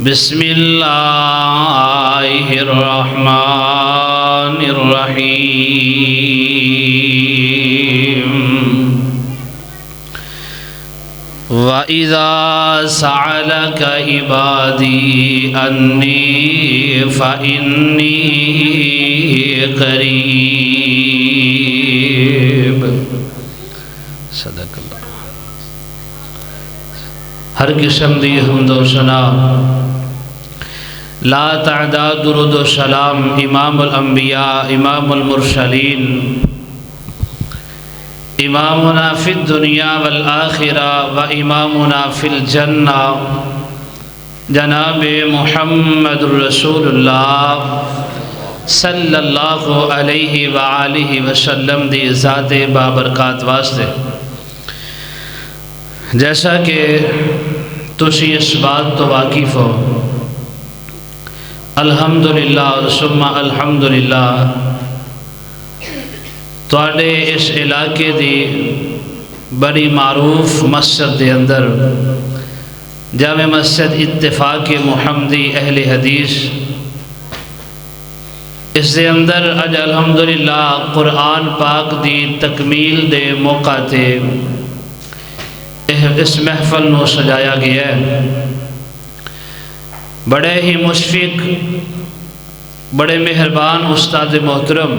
بسم اللہ الرحمن الرحیم وَإِذَا سَأَلَكَ عِبَادِي أَنِّي فَإِنِّي قَرِيبٌ صدق اللہ۔ ہر قسم دی حمد و ثنا لا تعداد درود و سلام امام الانبیاء امام المرسلین امامنا فی الدنیا والآخرہ و امامنا فی الجنہ جناب محمد رسول اللہ صلی اللہ علیہ وآلہ وسلم دی ذات بابرکات واسطے۔ جیسا کہ تسی اس بات تو واقف ہو، الحمدللہ اور ثم الحمدللہ تواڈے اس علاقے دی بڑی معروف مسجد دے اندر جامع مسجد اتفاق محمدی اہل حدیث اس دے اندر اج الحمدللہ قرآن پاک دی تکمیل دے موقع تے اس محفل نو سجایا گیا ہے۔ بڑے ہی مشفق بڑے مہربان استاد محترم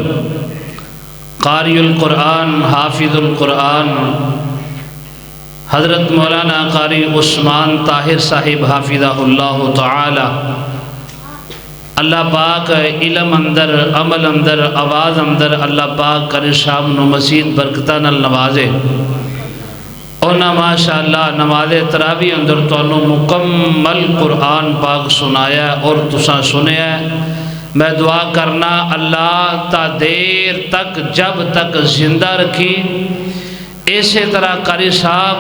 قاری القرآن حافظ القرآن حضرت مولانا قاری عثمان طاہر صاحب حافظہ اللہ تعالی، اللہ پاک علم اندر عمل اندر آواز اندر اللہ پاک کرے شام نو مزید برکتاں نال نوازے۔ اونا ماشاءاللہ نماز تراویح اندر تو انہوں مکمل قرآن پاک سنایا اور تساں سنیا ہے۔ میں دعا کرنا اللہ تا دیر تک جب تک زندہ رکھی اسی طرح قاری صاحب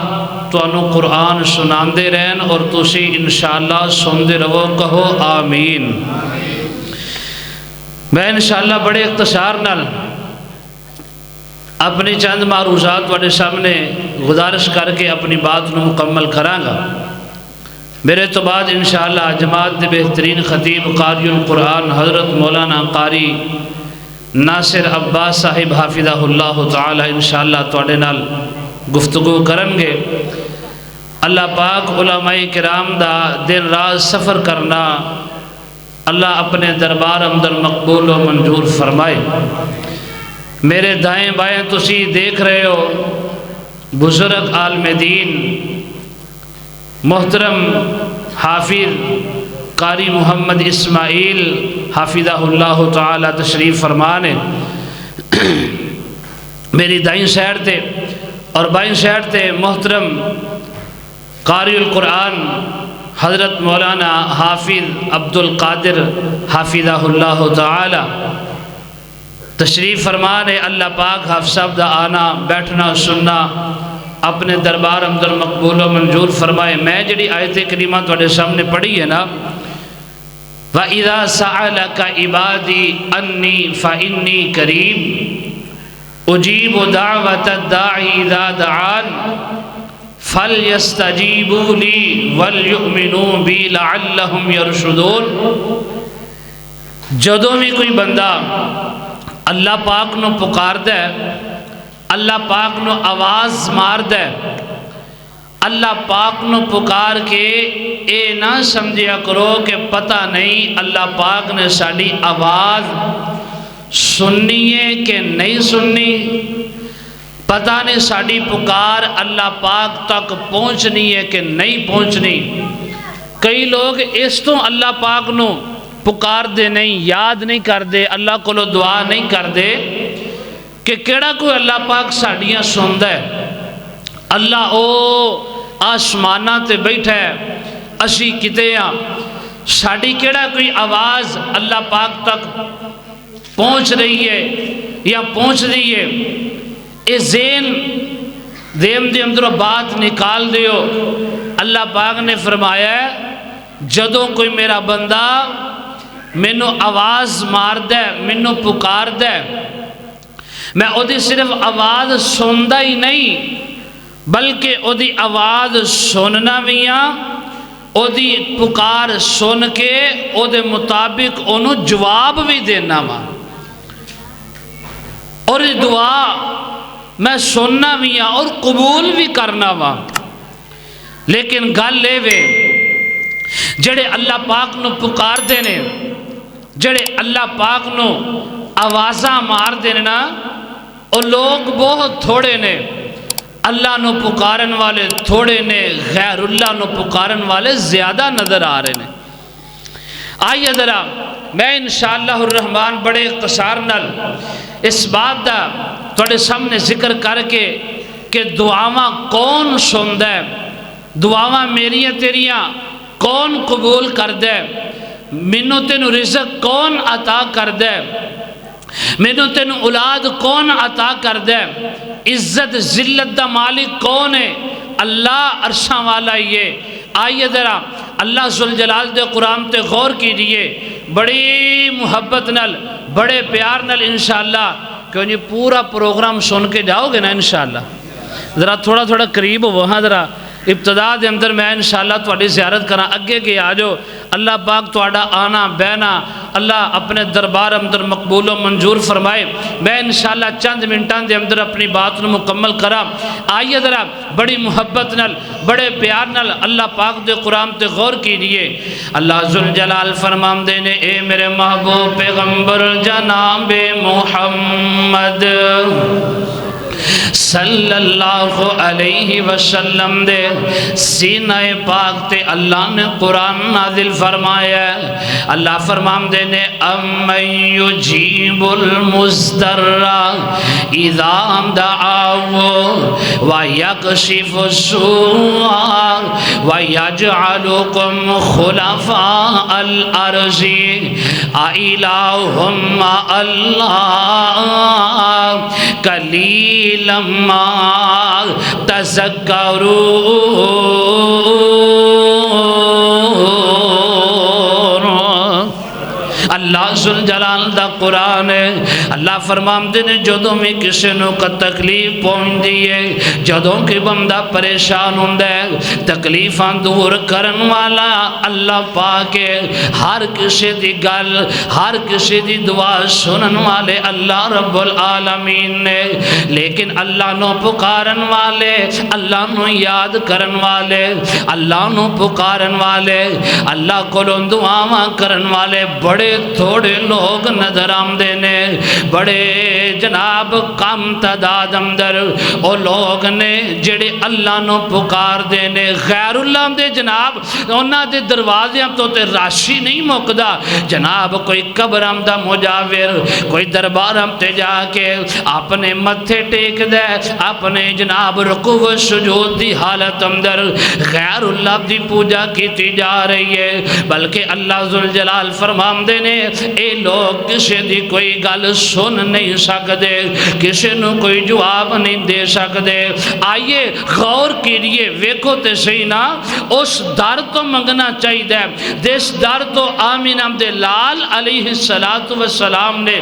تو انہوں قرآن سنان دے رہن اور تسی انشاءاللہ سن دے رہو، کہو آمین۔ میں انشاءاللہ بڑے اختصار نال اپنی چند معروضات واڑے سامنے گزارش کر کے اپنی بات نو مکمل کراں گا۔ میرے تو بعد انشاءاللہ جماعت دے بہترین خطیب قاری القرآن حضرت مولانا قاری ناصر عباس صاحب حافظہ اللہ تعالی انشاءاللہ تواڈے نال گفتگو کرن گے۔ اللہ پاک علماء کرام دا دن رات سفر کرنا اللہ اپنے دربار اندر مقبول و منظور فرمائے۔ میرے دائیں بائیں تسی دیکھ رہے ہو بزرگ عالم دین محترم حافظ قاری محمد اسماعیل حافظہ اللہ تعالی تشریف فرمانے میری دائیں سائیڈ تے اور بائیں سائیڈ تے محترم قاری القرآن حضرت مولانا حافظ عبدالقادر حافظہ اللہ تعالی تشریف فرمانے۔ اللہ پاک حافظ صاحب دا آنا بیٹھنا سننا اپنے دربار اندر مقبول و منظور فرمائے۔ میں جڑی آیت کریمہ تواڈے سامنے پڑھی ہے نا، وَإِذَا سَأَلَكَ عِبَادِي أَنِّي فَإِنِّي قَرِيبٌ أُجِيبُ دَعْوَةَ الدَّاعِ إِذَا دَعَانِ فَلْيَسْتَجِيبُوا لِي وَلْيُؤْمِنُوا بِي لَعَلَّهُمْ يَرْشُدُونَ۔ جدوں بھی کوئی بندہ اللہ پاک نو پکار دے، اللہ پاک نو آواز مار دے، اللہ پاک نو پکار کے اے نہ سمجھیا کرو کہ پتہ نہیں اللہ پاک نے ساڑی آواز سننی ہے کہ نہیں سننی، پتہ نہیں ساڑی پکار اللہ پاک تک پہنچنی ہے کہ نہیں پہنچنی۔ کئی لوگ اس تو اللہ پاک نو پکار دے نہیں، یاد نہیں کر دے، اللہ کو لو دعا نہیں کر دے کہ کیڑا کوئی اللہ پاک ساڑیاں سندا ہے۔ اللہ او آسمانہ تے بیٹھا ہے، اسی کتے ہیں، ساڑی کیڑا کوئی آواز اللہ پاک تک پہنچ رہی ہے یا پہنچ رہی ہے۔ اے ذہن دیم دے اندروں بات نکال دیو۔ اللہ پاک نے فرمایا ہے جدوں کوئی میرا بندہ مینو آواز مار دے، مینو پکار دے، میں او دی صرف آواز سندا ہی نہیں بلکہ او دی آواز سننا بھی ہاں، او دی پکار سن کے او دے مطابق انہوں جواب بھی دینا وا اور دعا میں سننا بھی ہاں اور قبول بھی کرنا وا لیکن گل لے وے جڑے اللہ پاک نو پکار دینے جڑے اللہ پاک نو آوازاں مار دینا اور لوگ بہت تھوڑے نے اللہ نو پکارن والے تھوڑے نے غیر اللہ نو پکارن والے زیادہ نظر آ رہے ہیں آئیے ذرا میں انشاءاللہ الرحمن بڑے اختصار نال اس بات دا تھوڑے سامنے ذکر کر کے کہ دعاواں کون سند ہے دعاواں میریاں تیریاں کون قبول کر دے مینوں تینوں رزق کون عطا کر دے مینوں تینوں اولاد کون عطا کر دے عزت ذلت دا مالک کون ہے اللہ عرشاں والا یہ آئیے ذرا اللہ ذوالجلال دے قرآن تے غور کیجئے بڑی محبت نل بڑے پیار نل انشاءاللہ کیوں نہیں پورا پروگرام سن کے جاؤ گے نا انشاءاللہ ذرا تھوڑا تھوڑا قریب ہو وہاں ذرا ابتدا دے اندر میں انشاءاللہ تواڈی زیارت کرا اگے کے آجو اللہ پاک تواڈا آنا بہنا اللہ اپنے دربار اندر مقبول و منظور فرمائے میں انشاءاللہ چند منٹان دے اندر اپنی بات نو مکمل کرا آئیے ذرا بڑی محبت نل بڑے پیار نل اللہ پاک دے قرآن تے غور کیجئے اللہ ذوالجلال فرمان دینے اے میرے محبوب پیغمبر جناب محمد صلی اللہ علیہ وسلم دے سینہ پاک تے اللہ نے قرآن نازل فرمایا اللہ فرمان دینے امن یجیب المضطر اذا دعاو ویکشف السوء ویجعلکم خلفاء الارض الہم اللہ قلیلا ما تذکرون اللہ ذوالجلال دا قرآن ہے اللہ فرمان دینے جدوں میں کسی نو کا تکلیف پہنچ دیئے جدوں کی بندہ پریشان ہوندہ ہے تکلیفاں دور کرن والا اللہ پاک ہے ہر کسی دی گل ہر کسی دی دعا سنن والے اللہ رب العالمین نے لیکن اللہ نو پکارن والے اللہ نو یاد کرن والے اللہ نو پکارن والے اللہ کو دعاواں کرن والے بڑے تھوڑے لوگ نظر آمدے نے بڑے جناب کم تعداد اندر او لوگ نے جڑے اللہ نو پکار دینے غیر اللہ دے جناب انہاں دے دروازے ہم تو تے راشی نہیں مکدا جناب کوئی قبر ہم دا مجاور کوئی دربار ہم تے جا کے اپنے متھے ٹیک دے اپنے جناب رکوع و سجود دی حالت اندر غیر اللہ دی پوجا کیتی جا رہی ہے بلکہ اللہ ذوالجلال فرمان دینے اے لوگ کسی دی کوئی گل سن نہیں سکتے کسی نو کوئی جواب نہیں دے سکتے آئیے غور کیجئے ویکھو تے صحیح نا اس در تو منگنا چاہیے دس در تو آمین عبد لال علیہ السلام نے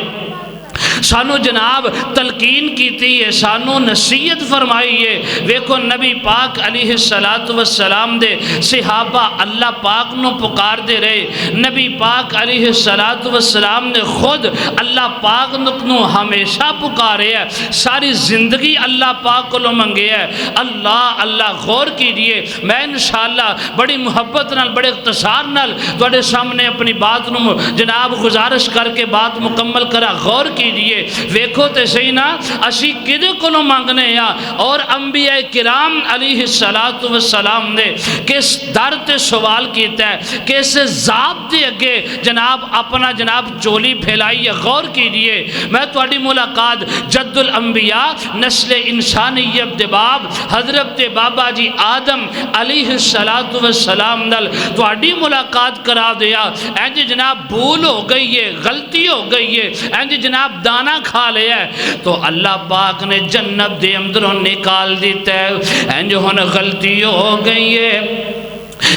سانو جناب تلقین کیتی ہے سانو نصیحت فرمائی ہے ویکھو نبی پاک علیہ السلام دے صحابہ اللہ پاک نو پکار دے رہے نبی پاک علیہ السلام نے خود اللہ پاک نو ہمیشہ پکارے ہے ساری زندگی اللہ پاک کو لو منگے ہے اللہ اللہ غور کیجئے میں انشاءاللہ بڑی محبت نال بڑے اختصار نال تواڈے سامنے اپنی بات نو جناب گزارش کر کے بات مکمل کرا غور کیجئے ویکھو تے صحیح نا اسی کدے کولوں مانگنے یا اور انبیاء کرام علیہ السلام نے کس در تے سوال کیتا ہے کس ذات دے اگے جناب اپنا جناب چولی پھیلائی غور کیجئے میں تواڈی ملاقات جد الانبیاء نسل انسانیت دے باب حضرت بابا جی آدم علیہ السلام نال تواڈی ملاقات کرا دیا اینج جناب بھول ہو گئی ہے غلطی ہو گئی ہے اینج جناب دانا کھا لیا ہے تو اللہ پاک نے جنت دے اندروں نکال دیتا ہے اینج ہن غلطی ہو گئی ہے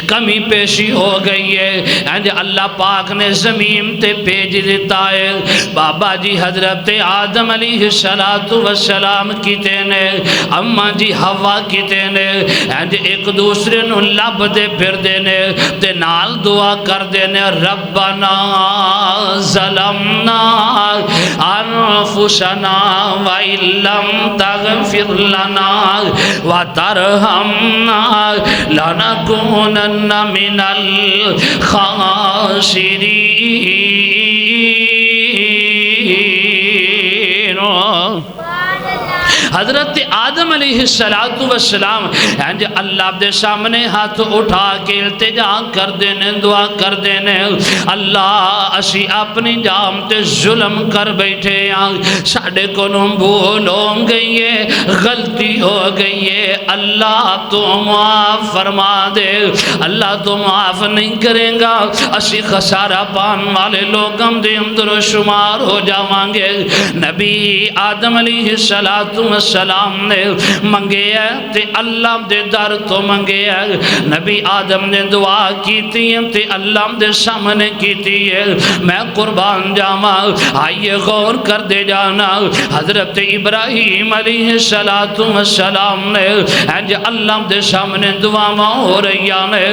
کمی پیشی ہو گئی ہے، اللہ پاک نے زمین تے بھیج دیتا ہے۔ بابا جی حضرت آدم علیہ السلام کیتے نے، اماں جی حوا کیتے نے، ایک دوسرے نو لب دے پھر دینے تے نال دعا کر دینے، ربنا ظلمنا انفسنا وَإِن لَّمْ تَغْفِرْ لَنَا وَتَرْحَمْنَا لَنَكُونَنَّ مِنَ الْخَاسِرِينَ۔ حضرت آدم علیہ السلام اللہ دے سامنے ہاتھ اٹھا کے التجا کر دینے، دعا کر دینے، اللہ اسی اپنی جام تے ظلم کر بیٹھے ہیں، ساڑھے کو بھول ہو گئی ہے، غلطی ہو گئی ہے، اللہ تو معاف فرما دے۔ اللہ تو معاف نہیں کرے گا، اسی خسارہ پان والے لوگ ہم دے اندر شمار ہو جاوانگے۔ نبی آدم علیہ السلام نے منگے ہے تے اللہ دے در تو منگے ہے، نبی آدم نے دعا کیتی ہے تے اللہ دے سامنے کیتی ہے۔ میں قربان جاما، آئیے غور کر دے جانا، حضرت ابراہیم علیہ السلام نے اللہ دے سامنے دعا ہو رہی ہے،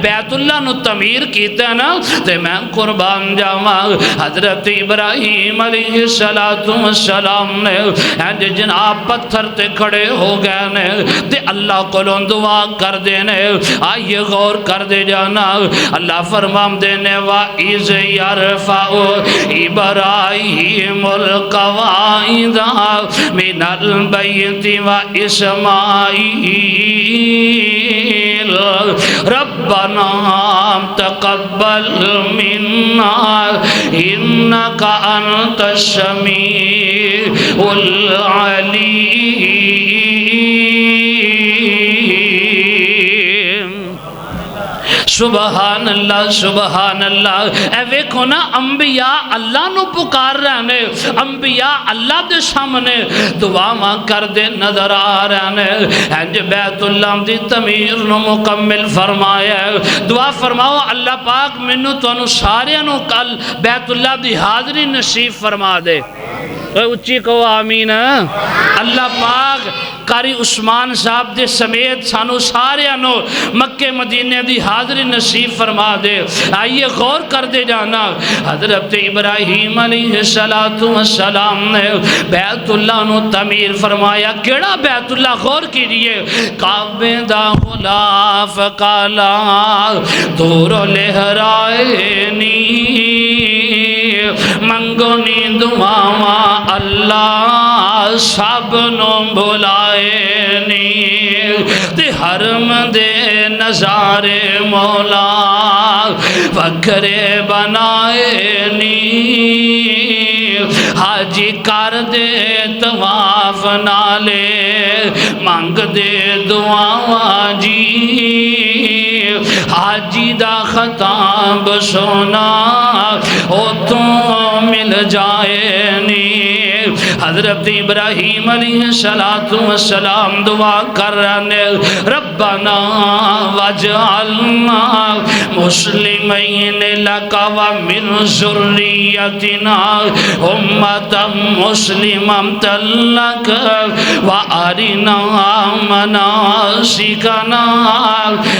بیت اللہ نو تعمیر کیتا ہے نا، تے میں قربان جاما، حضرت ابراہیم علیہ السلام نے جناب پتھر تے کھڑے ہو گئے نے تے اللہ کو دعا کر دینے۔ آئیے غور کر دے جانا، اللہ فرمام دینے، وَإِذْ يَرْفَعُ إِبْرَاهِيمُ الْقَوَاعِدَ مِنَ الْبَيْتِ وَإِسْمَاعِيلَ رَبَّنَا تَقَبَّلْ مِنَّا إِنَّكَ أَنْتَ السَّمِيعُ العلیم۔ سبحان اللہ، سبحان اللہ۔ اے ویکھو نا، انبیاء اللہ نو پکار رہنے، انبیاء اللہ دے سامنے دعا ماں کر دے نظر آ رہنے۔ بیت اللہ دی تعمیر نو مکمل فرمایا، دعا فرماؤ اللہ پاک منو تو انو سارے انو کل بیت اللہ دی حاضری نصیب فرما دے۔ اچھی کو آمین۔ اللہ پاک قاری عثمان صاحب دے سمیت سانو سارے انو مکہ مدینہ دی حاضری نصیب فرما دے۔ آئیے غور کر دے جانا، حضرت ابراہیم علیہ السلام نے بیت اللہ نو تعمیر فرمایا۔ کیڑا بیت اللہ؟ غور کیجئے، کعبے دا غلاف کالا دور لہرائنی منگونی دعاواں اللہ سب نو بلائے نی تے حرم دے نظارے مولا وکھرے بنائے نی حاجی کر دے طواف نالے مانگ دے دعاواں جی حاجی دا خطاب سونا او تو مل جائے نی۔ حضرت ابراہیم علیہ السلام دعا کر رہنے، ربنا وجعلنا مسلمین لکا ومن ذریتنا امتا مسلمتا لکا وارنا مناسکنا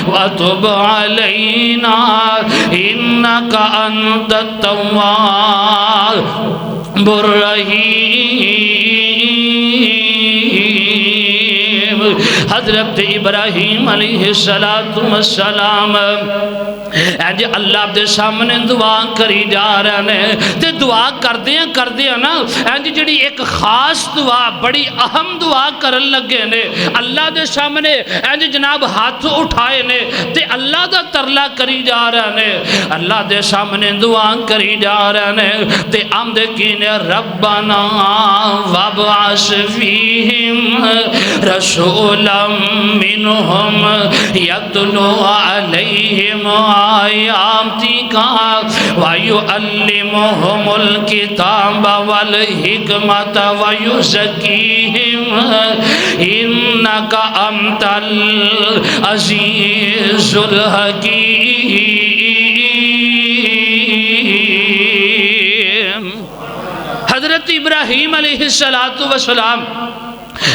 وتب علینا انکا انت التواب الرحیم۔ حضرت ابراہیم علیہ السلام اللہ دے سامنے دعا کری جا رہے ہیں تے دعا کر دیا نا جڑی ایک خاص دعا بڑی اہم دعا کرن لگے نے، اللہ دے سامنے جناب ہاتھ اٹھائے نے تے اللہ دا ترلا کری جا رہے ہیں، اللہ دے سامنے دعا کری جا رہے ہیں تے آمد کینے، ربنا وابعث فیہم رسولا منہم یتلو علیہم آیاتک ویعلمہم الکتاب والحکمت ویزکیہم انک انت العزیز الحکیم۔ حضرت ابراہیم علیہ السلام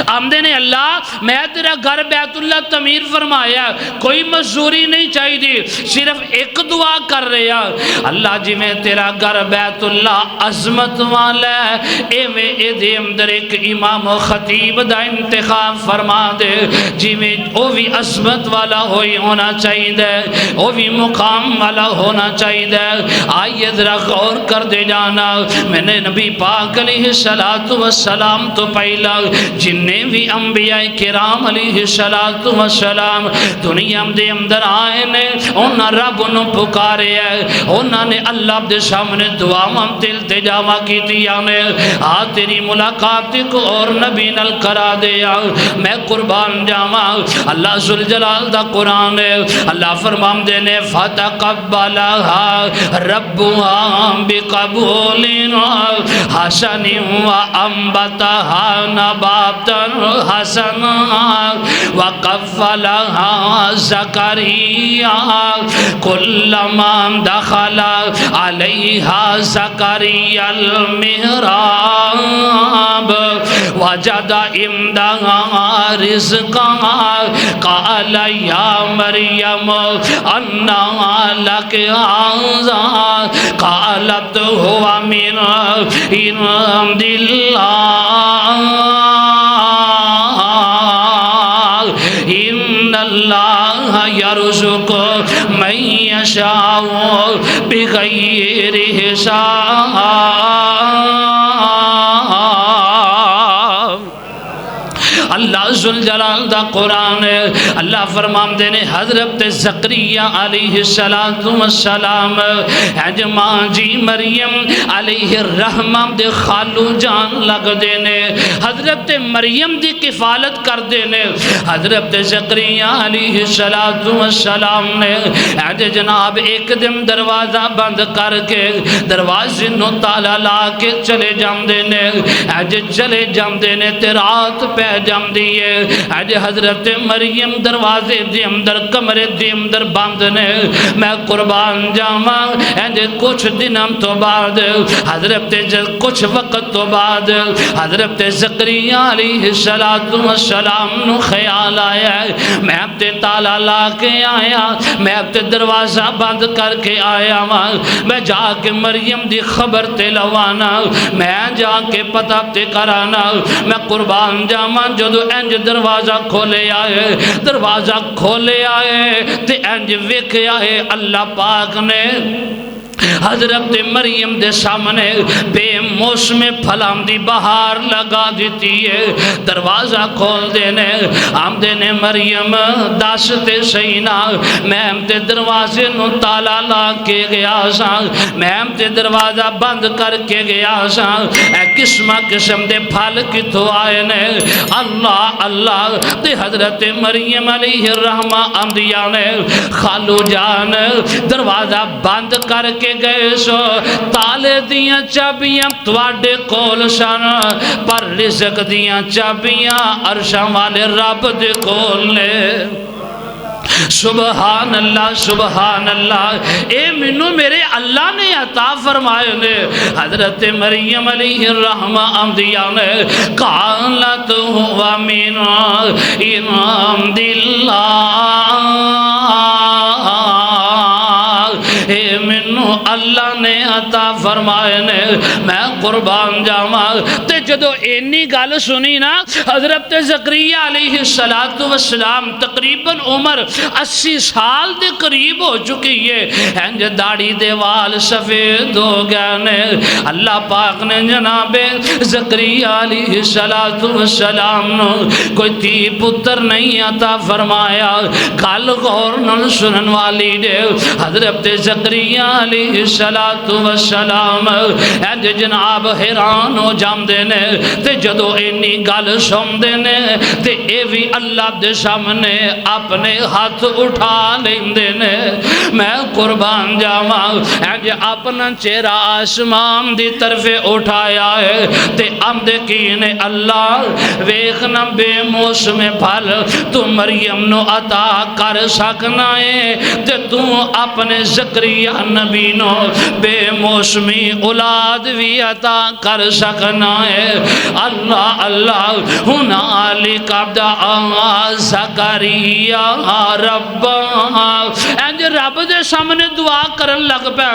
آمدے نے اللہ میں تیرا گھر بیت اللہ تعمیر فرمایا، کوئی مزدوری نہیں چاہی دی، صرف ایک دعا کر رہے ہیں، اللہ جی میں تیرا گھر بیت اللہ عظمت والا ہے، اے میں اے دے اندر ایک امام و خطیب دا انتخاب فرما دے، جی میں او بھی عظمت والا ہوئی ہونا چاہی دے، او بھی مقام والا ہونا چاہی دے۔ آئیے ذرا غور کر دے جانا، میں نے نبی پاک علیہ السلام تو پہلا جنہیں بھی انبیاء کرام علیہ السلام دنیا دے اندر آئے نے، انہاں رب انہوں پکارے ہے، انہاں نے اللہ دے سامنے دعا ممتل تجاوہ کی دیا نے، تیری ملاقات کو اور نبی نل کرا دیا، میں قربان جاواں۔ اللہ ذوالجلال دا قرآن ہے، اللہ فرمام دینے فَتَقَبَّلَهَا رَبُّهَا بِقَبُولٍ حَسَنٍ وَأَنبَتَهَا نَبَاتًا حَسَنًا وَقَفَّلَهَا زَكَرِيَّا كُلَّمَا دَخَلَ عَلَيْهَا زَكَرِيَّا الْمِحْرَابَ وَجَدَ عِندَهَا رِزْقًا قَالَ يَا مَرْيَمُ أَنَّىٰ لَكِ هَٰذَا قَالَتْ هُوَ مِنْ عِندِ اللَّهِ إِنَّ اللَّهَ يَرْزُقُ مَن يَشَاءُ بِغَيْرِ حساب۔ اللہ ذوالجلال دا قرآن ہے، اللہ فرمام دینے حضرت زکریا علیہ السلام ماں جی مریم علیہ الرحمہ دے خالو جان لگ دینے، حضرت مریم دی کفالت کر دینے، حضرت زکریا علیہ السلام نے جناب ایک دن دروازہ بند کر کے دروازے نو تالا لا کے چلے جام دینے، چلے جام دینے تے رات پہ جام دیئے، حضرت مریم دروازے دے اندر کمرے دے اندر باندھنے، میں قربان جاواں کچھ دنوں تو بعد کچھ وقت تو بعد حضرت زکریا علیہ السلام نو خیال آیا میں اب تے تالا لا کے آیا، میں اب تے دروازہ بند کر کے آیا، میں جا کے مریم دی خبر تے لوانا، میں جا کے پتہ تے کرانا، میں قربان جاواں جدو انج دروازہ کھولے آئے تے انج ویکھے آئے اللہ پاک نے حضرت مریم دے سامنے بے موسم پھلام دی بہار لگا دیتی ہے، دروازہ کھول دینے آمدے نے مریم داستے سینا، میں امتے دروازے نو تالا لا کے گیا سا، میں امتے دروازہ بند کر کے گیا سا، اے قسم دے پھل کی تو آئے نے، اللہ تے حضرت مریم علیہ الرحمہ آمدیاں نے خالو جان دروازہ بند کر کے گئے سو، تالے دیاں چابیاں تواڈے کول سن، پر رزق دیاں چابیاں عرشاں والے رب دے کول نے۔ سبحان اللہ، اے منو میرے اللہ نے عطا فرمائے نے۔ حضرت مریم علیہ الرحمہ آمدیاں نے قالت ہوا من عند اللہ، اے منو اللہ نے عطا فرمائے نے، میں قربان جاواں۔ تے جدو اینی گل سنی نا حضرت زکریا علیہ السلام تقریباً عمر 80 سال دے قریب ہو چکی ہے، انج داڑھی دے وال سفید ہو گئے نے، اللہ پاک نے جناب زکریا علیہ السلام نو کوئی تھی پتر نہیں عطا فرمایا۔ گل غور نال سنن والی دے حضرت زکریا زکریا علیہ السلام اینج جناب حیران ہو جاندے نے تے جدو اینی گل سندے نے تے اے بھی اللہ دے سامنے اپنے ہاتھ اٹھا لیندے نے میں قربان جاواں اینج اپنا چہرہ آسمان دی طرف اٹھایا ہے تے آندے کینے اللہ ویکھنا بے موسم پھل تو مریم نو عطا کر سکنا ہے تے تو اپنے زکریا نبی نو بے موسمی اولاد بھی عطا کر سکنا ہے اللہ اللہ ہنالک دعا زکریا رب اینج رب دے سامنے دعا کرن لگ پے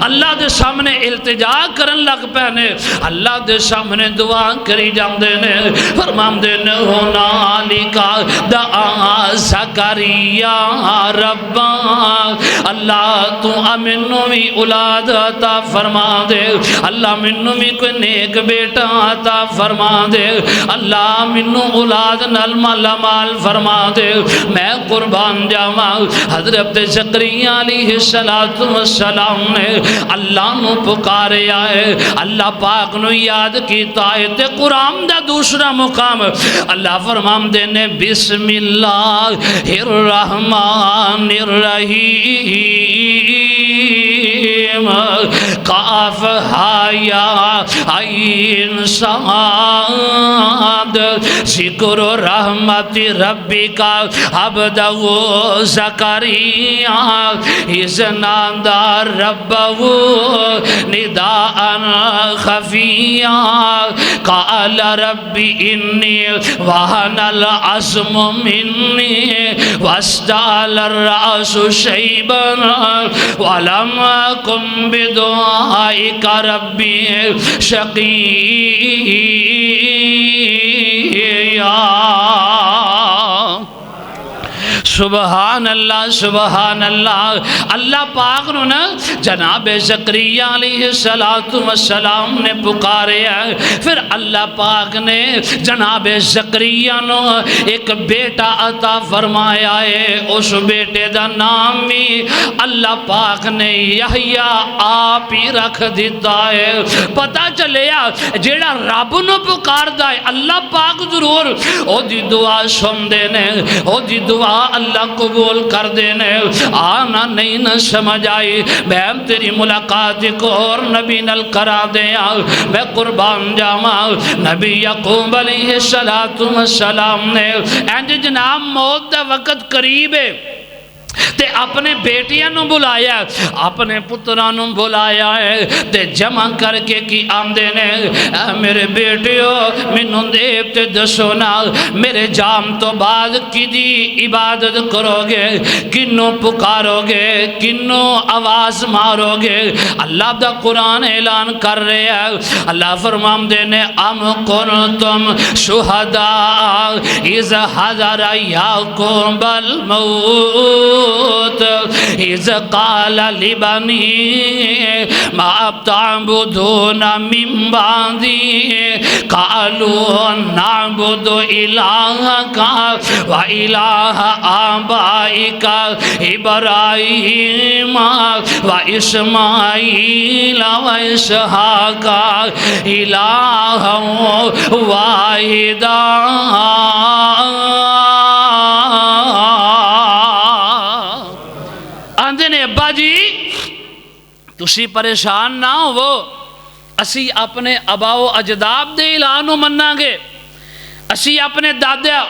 اللہ دے سامنے التجا کرن لگ پہنے اللہ دے سامنے دعا کری جاندے نے فرماندے نے ہنالکا دعا زکریا رب اللہ تو منو بھی اولاد عطا فرما دے اللہ منو بھی کوئی نیک بیٹا عطا فرما دے اللہ منو اولاد نال مالا مال فرما دے میں قربان جاواں حضرت زکریا علیہ السلام نے اللہ نو پکاریا ہے اللہ پاک نو یاد کیتا ہے تے قرآن دا دوسرا مقام اللہ فرمان دینے بسم اللہ الرحمن الرحیم قاف ہایا عین صاد ذکر رحمت ربی کا عبدہ زکریا اذ نادى ربه نداء خفيا قال رب إني وهن العظم مني واشتعل الرأس شيبا ولم أكن بدعائك ربي شقيا سبحان اللہ اللہ پاک نو نا جناب زکریا علیہ السلام نے پکارے ہے پھر اللہ پاک نے جناب زکریا نو ایک بیٹا عطا فرمایا ہے اس بیٹے دا نام بھی اللہ پاک نے یحییٰ آپ ہی رکھ دیتا ہے پتہ چلیا جیڑا رب نو پکار دا ہے اللہ پاک ضرور او دی دعا سن دینے او دی دعا اللہ قبول کر دینے آنا نہیں نہ سمجھ آئی میں تیری ملاقات کو اور نبی نل کرا دیا میں قربان جاواں نبی یعقوب علیہ السلام نے اینج جناب موت دا وقت قریب ہے تے اپنے بیٹیاں نو بلایا اپنے پتران نو بلایا ہے تے جمع کر کے کی آمدے نے میرے بیٹیو منوں دیب تے دسو نا میرے جام تو بعد کی دی عبادت کرو گے کنوں پکارو گے کنوں آواز مارو گے اللہ دا قرآن اعلان کر رہے ہیں اللہ فرمام دینے ام کنتم شہداء اذ حضر یعقوب الموت اذ قال لبنی ما تعبدون من بعدی قالوا نعبد الہک و الہ آبائک ابراہیم و اسماعیل و اسحاق الہ واحدا آندھے نے ابا جی تسی پریشان نہ ہو اسی اپنے اباؤ اجداد دے اعلانو مننا گے اسی اپنے دادا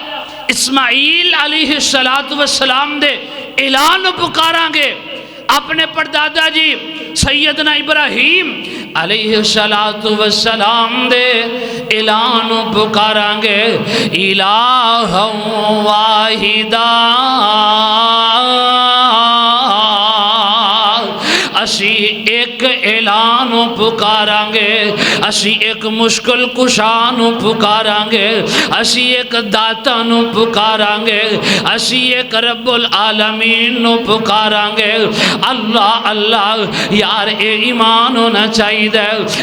اسماعیل علیہ السلام دے اعلانو پکاراں گے اپنے پردادا جی سیدنا ابراہیم علیہ السلام دے اعلانو پکاراں گے الہ واحدا اسی ایک اعلانو پکاراں گے اسی ایک مشکل کشانو پکاراں گے اسی ایک داتانو پکاراں گے اسی ایک رب العالمین نو پکاراں گے اللہ اللہ یار اے ایمان ہونا چاہیے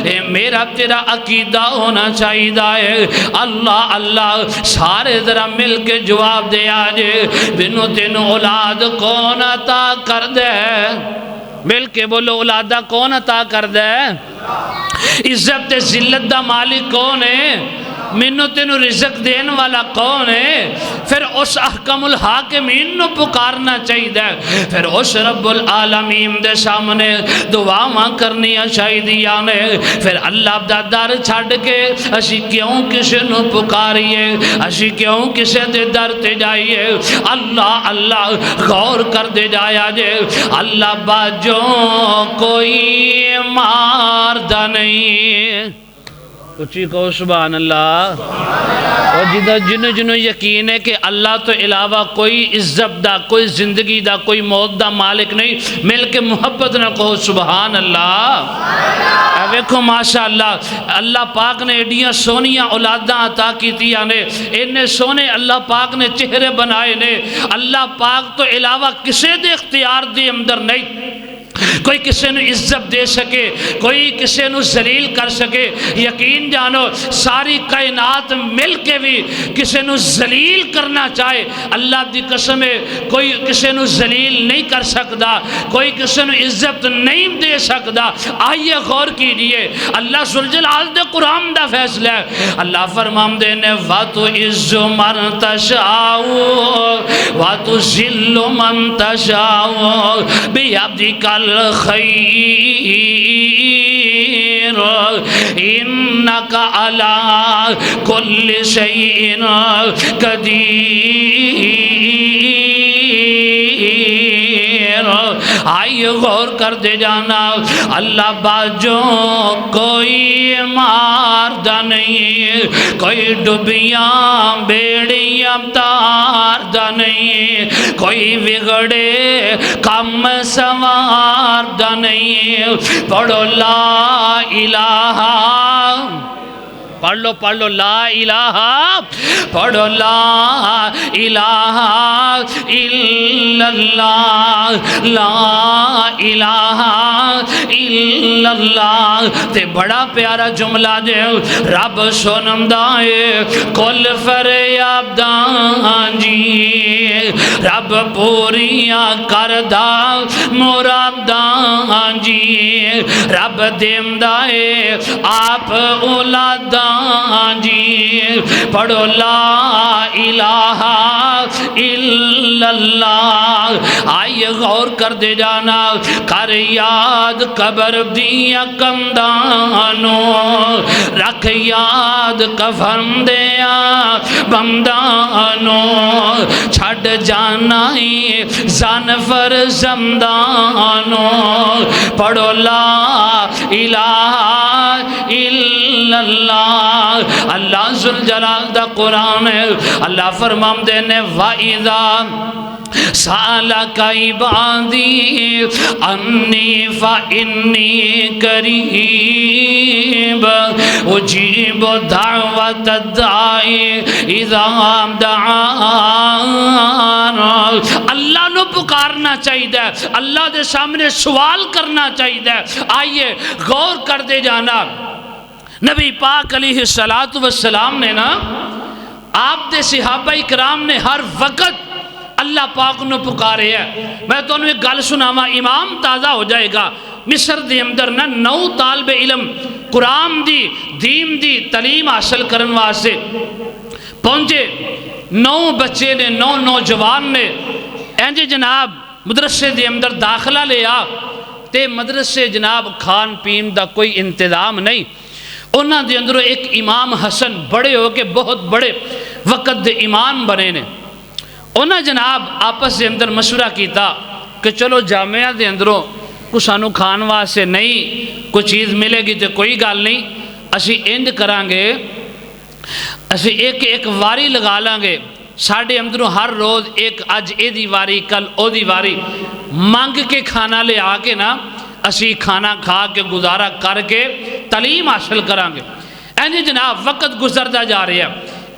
اے میرا تیرا عقیدہ ہونا چاہیے اللہ اللہ سارے ذرا مل کے جواب دے آجے بنو تینو اولاد کون عطا کر دے مل کے بولو اولادہ کون عطا کر دے؟ عزت تے ذلت دا مالک کون ہے؟ مینوں تینوں رزق دین والا کون ہے؟ پھر اس احکم الحاکمین نو پکارنا چاہیے، پھر اس رب العالمین دے سامنے دعاواں کرنیاں چاہیدیاں نے۔ پھر اللہ دا در چھڑ کے اسی کیوں کسے نو پکاریے، اسی کیوں کسے دے در تے جائیے؟ اللہ اللہ غور کر دے جایا جے، اللہ باجوں کوئی ماردہ نہیں۔ اچھی کہو سبحان اللہ۔ اور جنہوں یقین ہے کہ اللہ تو علاوہ کوئی عزت دا، کوئی زندگی دا، کوئی موت دا مالک نہیں، مل کے محبت نہ کہو سبحان اللہ۔ اے ویکھو ماشاءاللہ اللہ پاک نے ایڈیاں سونیاں اولاداں عطا کیتیاں نے، انہیں سونے اللہ پاک نے چہرے بنائے نے۔ اللہ پاک تو علاوہ کسے دے اختیار دے اندر نہیں، کوئی کسے نو عزت دے سکے، کوئی کسے نو ذلیل کر سکے۔ یقین جانو ساری کائنات مل کے بھی کسے نو ذلیل کرنا چاہے، اللہ دی قسم ہے کوئی کسے نو ذلیل نہیں کر سکتا، کوئی کسے نو عزت نہیں دے سکتا۔ آئیے غور کیجئے اللہ ذوالجلال دے قرآن دا فیصلہ ہے۔ اللہ فرمان دینے وَتُعِزُّ مَن تَشَاءُ وَتُذِلُّ مَن تَشَاءُ بِيَدِكَ الخیر انکا علی کل شیء قدیر۔ آئیے غور کر دے جانا اللہ باجوں کوئی ماردہ نہیں، کوئی ڈبیاں بیڑیاں تاردہ نہیں، کوئی بگڑے کم سواردہ نہیں۔ پڑھو لا الہ، پڑھ لو لا الہ، پڑھو لا الہ الا اللہ، لا الہ الا اللہ۔ تے بڑا پیارا جملہ دے رب سنمدائے کل فریادان جی، رب پوریاں کردہ مرادان جی، رب دیمدائے آپ اولادان جی۔ پڑھو لا الہ الا اللہ۔ آئیے غور کر دے جانا کر یاد قبر دیا کندانو، رکھ یاد کفن دیا بندانو، چھڑ جانا ہی زنفر زمدانو۔ پڑھو لا الہ الا اللہ۔ اللہ ذوالجلال دا قرآن ہے، اللہ فرمان دینے وَإِذَا سَأَلَكَ عِبَادِي أَنِّي فَإِنِّي قَرِيبٌ أُجِيبُ دَعْوَةَ الدَّاعِ إِذَا دَعَانِ۔ اللہ نو پکارنا چاہیے، اللہ دے سامنے سوال کرنا چاہیے۔ آئیے غور کر دے جانا نبی پاک علیہ السلام نے نا آپ دے صحابہ اکرام نے ہر وقت اللہ پاک نو پکارے ہے۔ میں تو انہوں ایک گل سناما امام تازہ ہو جائے گا۔ مصر دے اندر نا 9 طالب علم قرآن دی دین دی تعلیم حاصل کرن واسطے پہنچے۔ 9 بچے نے، 9 نوجوان نے اینجے جناب مدرسے دے اندر داخلہ لیا تے مدرسے جناب کھان پین دا کوئی انتظام نہیں۔ انہاں دے اندروں ایک امام حسن بڑے ہو کے بہت بڑے وقت دے امام بنے نے۔ انہاں جناب آپس دے اندر مشورہ کیتا کہ چلو جامعہ دے اندروں کو سانو کھان واسطے نہیں کوئی چیز ملے گی تو کوئی گل نہیں، اسی انج کرانگے، اسی ایک واری لگا لانگے، ساڑھے اندروں ہر روز ایک اج اے دی واری کل او دی واری مانگ کے کھانا لے آکے نا اسی کھانا کھا کے گزارا کر کے تعلیم حاصل کرانگے۔ اینجے جناب وقت گزردہ جا رہے ہیں۔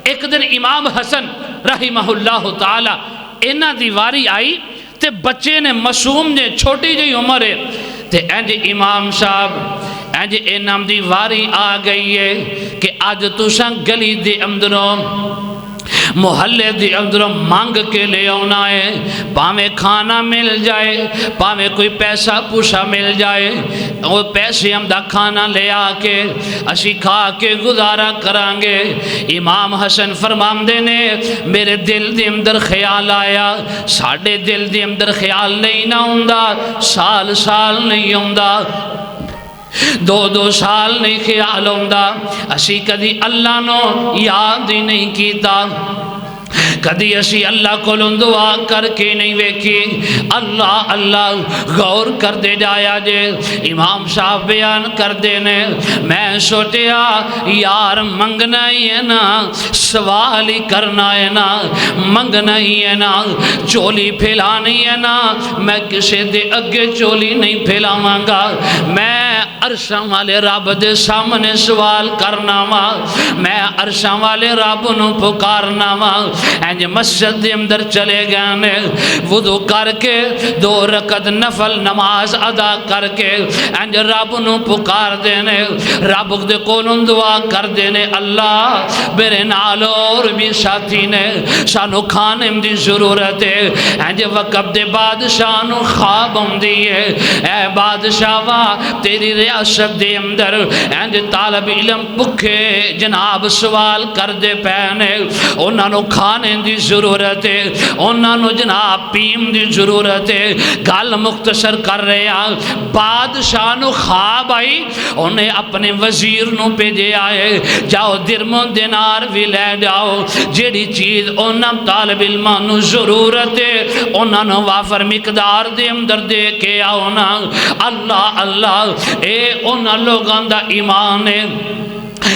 ایک دن امام حسن رحمہ اللہ تعالی انہاں دی واری آئی تے بچے نے معصوم نے چھوٹی جی عمر ہے تے اینجے امام صاحب اینجے انہاں دی واری آ گئی ہے کہ آج تُساں گلی دے اندروں محلے دی اندروں مانگ کے لے آنا ہے، پاویں کھانا مل جائے، پاویں کوئی پیسہ پوشا مل جائے، وہ پیسے ہم دا کھانا لے آ کے اسی کھا کے گزارا کرانگے۔ امام حسن فرماندے نے میرے دل دے اندر خیال آیا، ساڑھے دل دے اندر خیال نہیں نہ ہوندہ، سال سال نہیں ہوندہ، دو سال نہیں خیال ہوندہ، اسی کدی اللہ نو یاد ہی نہیں کیتا، کدی اسی اللہ کو دعا کر کے نہیں ویکھی۔ اللہ اللہ غور کر دے جایا جے، امام صاحب بیان کر دینے، میں سوچیا یار منگنا ہی ہے نا، سوال ہی کرنا ہے نا، منگنا ہی ہے نا، چولی پھیلانی ہے نا، میں کسے دے اگے چولی نہیں پھیلاواں گا، میں عرشاں والے رب دے سامنے سوال کرنا وا، میں عرشاں والے رب نو پکارنا وا۔ اینج مسجد دے اندر چلے گئے نے، وضو کر کے 2 رکعت نفل نماز ادا کر کے اینج رب نو پکار دینے، رب دے کولوں دعا کر دینے، اللہ میرے نال اور بھی ساتھی نے سانو کھانے دی ضرورت ہے۔ اینج وقت دے بادشاہ نو خواب ہوندی ہے، اے بادشاہ وا تیری ریاست دے اندر اینج طالب علم بکھے جناب سوال کر دے پینے، انہاں نو کھانے دی ضرورت ہے، انہاں نو جناب پیم دی ضرورت ہے۔ گل مختصر کر رہے ہیں، بادشاہ نو خواب آئی، انہیں اپنے وزیر نو پہ دے آئے، جاؤ درم و دینار بھی لے جاؤ، جیڑی چیز انہاں طالب علماں نو ضرورت ہے انہاں نو وافر مقدار دے اندر دے کے آؤ نا۔ اللہ اللہ اے انہاں لوگاں دا ایمان ہے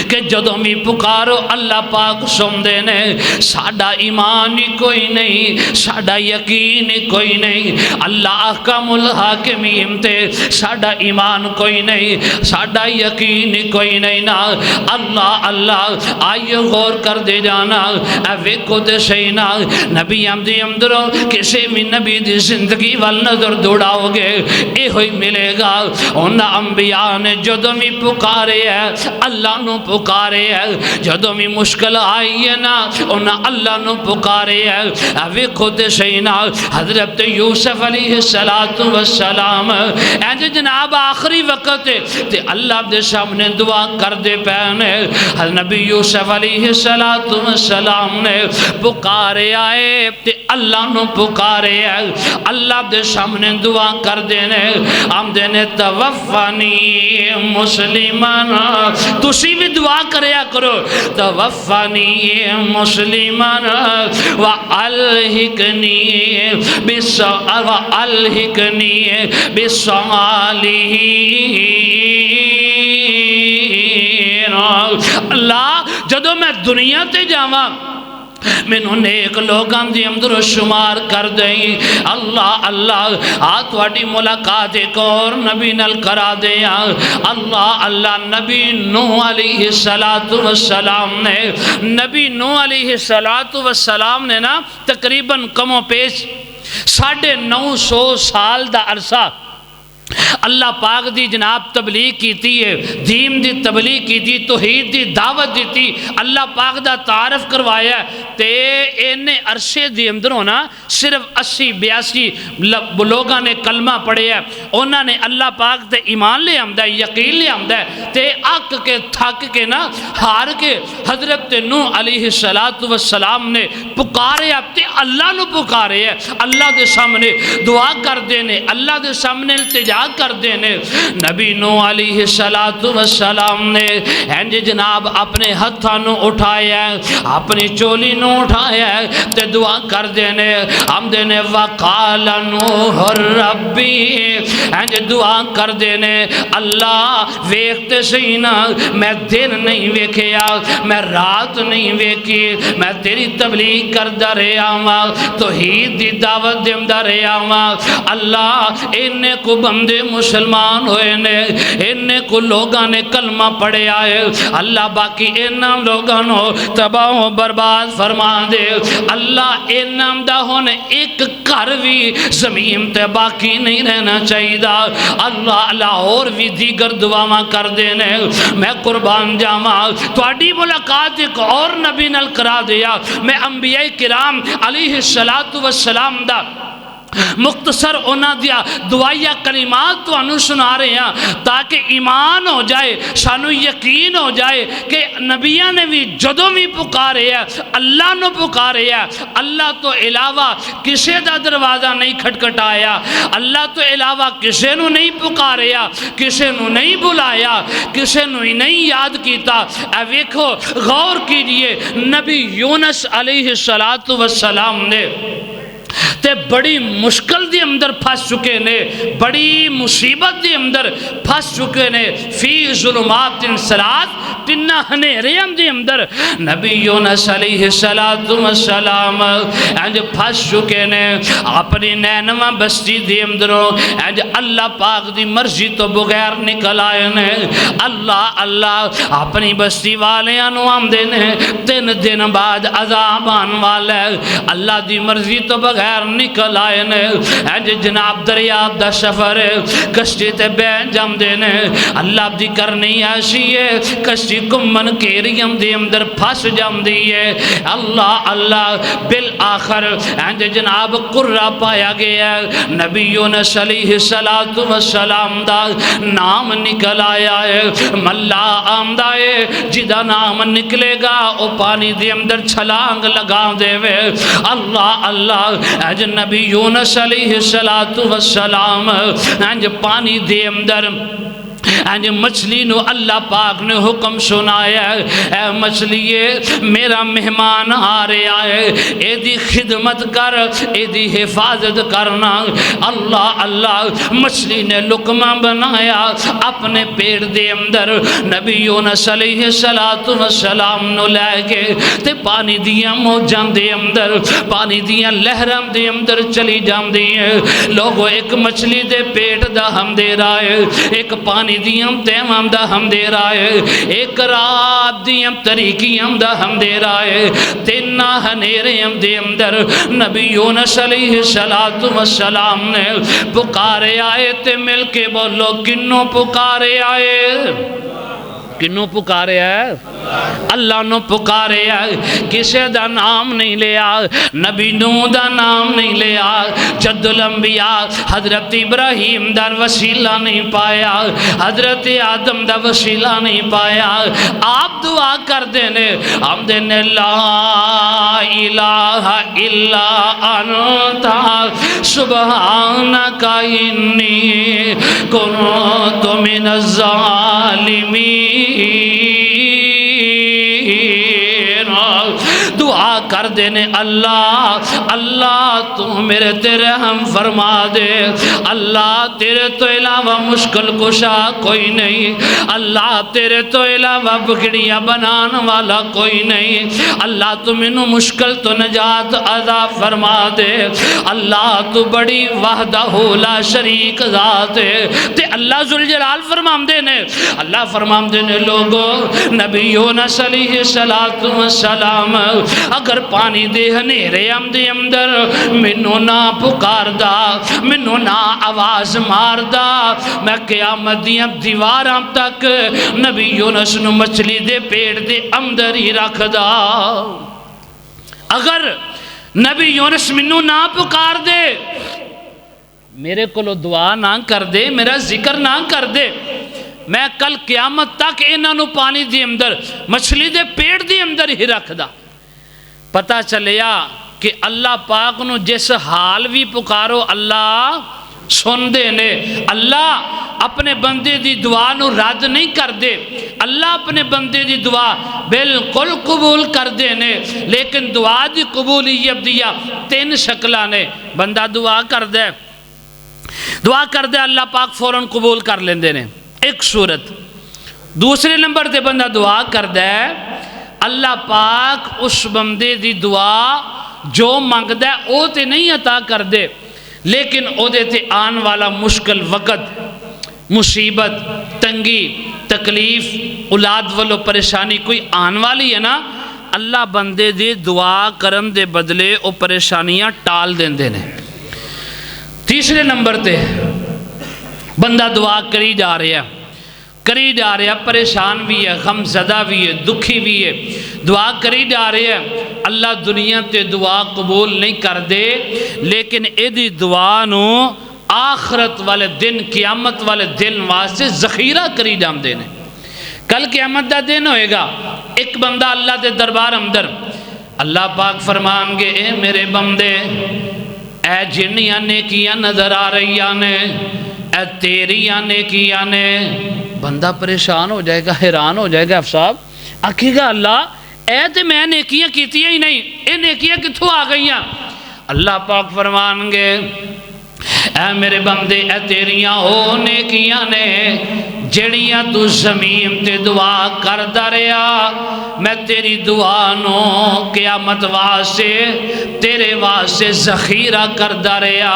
کہ جدوں بھی پکارو اللہ پاک سن دینے، ساڑھا ایمان ہی کوئی نہیں، ساڑھا یقین ہی کوئی نہیں، اللہ احکم الحاکمین تے ساڑھا ایمان کوئی نہیں، ساڑھا یقین ہی کوئی نہیں نا۔ اللہ اللہ آئیے غور کر دے جانا، اے ویکو دے سینا نبی امدی اندروں کسی بھی نبی دی زندگی وال نظر دوڑاؤ گے اے ہوئی ملے گا، انہاں انبیاء نے جدوں بھی پکارے ہے اللہ نو پکارے ہے، جدوں بھی مشکل آئی ہے نا انہاں اللہ نو پکارے ہے۔ اوی خود سینا حضرت یوسف علیہ السلام اینجے جناب آخری وقت تے اللہ دے سامنے دعا کر دے پہنے، نبی یوسف علیہ السلام نے پکارے آئے تے اللہ نو پکارے ہے، اللہ دے سامنے دعا کر دینے، ہم دینے توفانی مسلمان، تسی بھی دعا کریا کرو، توفانی مسلمان وَأَلْحِقْنِي بِالصَّالِحِينَ۔ اللہ جدو میں دنیا تے جاواں میں نو نیک لوگاں دی اندر شمار کر دیں، اللہ اللہ آت واڑی ملاقات ایک اور نبی نل کرا دیا، اللہ اللہ نبی نوح علیہ السلام نے، نبی نوح علیہ السلام نے نا تقریباً کم و پیش 950 سال دا عرصہ اللہ پاک دی جناب تبلیغ کیتی ہے، دین دی تبلیغ کیتی، توحید دی دعوت دیتی، اللہ پاک دا تعارف کروایا تے اینے عرصے دی اندر ہونا صرف 80-82 لوگاں نے کلمہ پڑھے ہے، انہاں نے اللہ پاک تے ایمان لے آمدہ ہے، یقین لے آمدہ ہے تے اک کے تھک کے نا ہار کے حضرت نوح علیہ السلام نے پکارے اب تے اللہ نو پکارے ہے، اللہ دے سامنے دعا کر دینے، اللہ دے سامنے التجا کر دینے۔ نبی نوح علیہ السلام نے اینج جناب اپنے ہتھانوں اٹھایا ہے، اپنی چولی نو اٹھایا ہے تے دعا کر دینے، ہم دینے وقال نوح ربی، اینج دعا کر دینے، اللہ ویکھتے سینا میں دن نہیں ویکھیا، میں رات نہیں ویکھی، میں تیری تبلیغ کردہ رہا ہوں، توحید دی دعوت دیمدہ رہا ہوں، اللہ انہیں کو بندے مسلمان ہوئے نے انہیں کو لوگاں نے کلمہ پڑھے آئے اللہ باقی انہاں لوگاں نو تباہ و برباد فرما دے اللہ انہاں دا ہونے ایک گھر بھی زمین تے باقی نہیں رہنا چاہیے اللہ لاہور بھی دیگر دعاواں کر دینے میں قربان جاواں تواڈی ملاقات ایک اور نبی نال کرا دیا میں انبیاء کرام علیہ السلام دا مختصر اونا دیا دعائیہ کلمات تو انو سنا رہے ہیں تاکہ ایمان ہو جائے سانو یقین ہو جائے کہ نبیان نے بھی جدوں بھی پکارے ہیں اللہ نو پکارے ہیں اللہ تو علاوہ کسے دا دروازہ نہیں کھٹکھٹایا اللہ تو علاوہ کسے نو نہیں پکارے ہیں کسے نو نہیں بلایا کسے نو ہی نہیں یاد کیتا اے ویکھو غور کیجئے نبی یونس علیہ السلام نے تے بڑی مشکل دی اندر پھنس چکے نے بڑی مصیبت دی اندر پھنس چکے نے فی ظلمات ثلاث تنہ ہنیریم دی اندر نبی یونس علیہ السلام انج پھنس چکے نے اپنی نینوہ بستی دی اندروں انج اللہ پاک دی مرضی تو بغیر نکل آئے نے اللہ اپنی بستی والے انوام دینے 3 دن بعد عذاب آن والا ہے اللہ دی مرضی تو بغیر نکل آئے نے جناب دریاب دا سفر کشتی تے بین جام دینے اللہ دی کرنی ایسی ہے کشتی کمن کیریم دی اندر پھاس جام دیئے اللہ بالآخر جناب قرہ پایا گیا نبی یونس علیہ السلام دا نام نکل آیا ہے ملا آمدائے جدہ نام نکلے گا او پانی دی اندر چھلانگ لگا دے وے اللہ اج نبی یونس علیہ السلام انج پانی دے اندر انج مچھلی نو اللہ پاک نے حکم سنایا اے مچھلیے میرا مہمان آ رہا ہے اے دی خدمت کر اے دی حفاظت کرنا اللہ مچھلی نے لقمہ بنایا اپنے پیڑ دے اندر نبی یونس علیہ السلام نو لے کے تے پانی دیاں موجان دے اندر پانی دیاں لہرام دے اندر چلی جام دیئے لوگو ایک مچھلی دے پیٹ دا ہم دے رہا ہے ایک پانی دیم تیمام دا ہم دے رہا ہے ایک رات دیم طریقیم دا ہم دے رہا ہے تینہ ہنیریم دے اندر نبی یونس علیہ السلام نے پکارے آئے تے مل کے بولو کنوں پکارے آئے کنوں پکارے آئے اللہ نو پکارے آئے کسے دا نام نہیں لیا نبی نو دا نام نہیں لیا جد الانبیاء حضرت ابراہیم دا وسیلہ نہیں پایا حضرت آدم دا وسیلہ نہیں پایا آپ دعا کر دینے ہم دینے لا الہ الا انتا سبحانکا انی کنت من الظالمین دعا کر دینے اللہ تو میرے تیرے ہم فرما دے اللہ تیرے تو علاوہ مشکل کشا کوئی نہیں اللہ تیرے تو علاوہ بگڑیاں بنان والا کوئی نہیں اللہ تو منو مشکل تو نجات عذاب فرما دے اللہ تو بڑی وحدہ لا شریک ذات ہے تے اللہ ذوالجلال فرمام دینے اللہ فرمام دینے لوگو نبی یونس علیہ السلام اگر پانی دے ہنیرے دے اندر منو نہ پکار دا منو نہ آواز مار دا میں قیامت دیاں دیواراں تک نبی یونس نو مچھلی دے پیڑ دے اندر ہی رکھ دا اگر نبی یونس منو نہ پکار دے میرے کو دعا نہ کر دے میرا ذکر نہ کر دے میں کل قیامت تک انہاں نو پانی دے اندر مچھلی دے پیڑ دے اندر ہی رکھ دا پتہ چلیا کہ اللہ پاک نو جس حال بھی پکارو اللہ سن دے نے اللہ اپنے بندے دی دعا نو رد نہیں کر دے اللہ اپنے بندے دی دعا بالکل قبول کر دے نے لیکن دعا دی قبولیت دیا 3 شکلہ نے بندہ دعا کر دے اللہ پاک فوراں قبول کر لیندے نے ایک صورت دوسرے نمبر تے بندہ دعا کر دے اللہ پاک اس بندے دی دعا جو مانگ دے او تے نہیں عطا کر دے لیکن او دے تے آن والا مشکل وقت مصیبت تنگی تکلیف اولاد والو پریشانی کوئی آن والی ہے نا، اللہ بندے دی دعا کرن دے بدلے او پریشانیاں ٹال دین دینے۔ تیسرے نمبر تے بندہ دعا کری جا رہا ہے، پریشان بھی ہے، غم زدہ بھی ہے، دکھی بھی ہے، دعا کری جا رہا ہے، اللہ دنیا تے دعا قبول نہیں کر دے، لیکن ایدی دعا نو آخرت والے دن قیامت والے دن واسطے ذخیرہ کری جام دینے۔ کل قیامت دا دن ہوئے گا، ایک بندہ اللہ دے دربار اندر، اللہ پاک فرمان گے اے میرے بندے، اے جنیاں نیکیاں نظر آ رہی آنے، اے تیریاں نیکیاں نے۔ بندہ پریشان ہو جائے گا، حیران ہو جائے گا، افصاب آکھے گا اللہ اے تے میں نیکیاں کیتی ہی نہیں، اے نیکیاں کتھوں آ گئیاں؟ اللہ پاک فرمان گے اے میرے بندے اے تیریاں ہو نیکیاں نے جڑیاں تو زمین تے دعا کر دریا، میں تیری دعا نو قیامت واسے تیرے واسے ذخیرہ کر دریا۔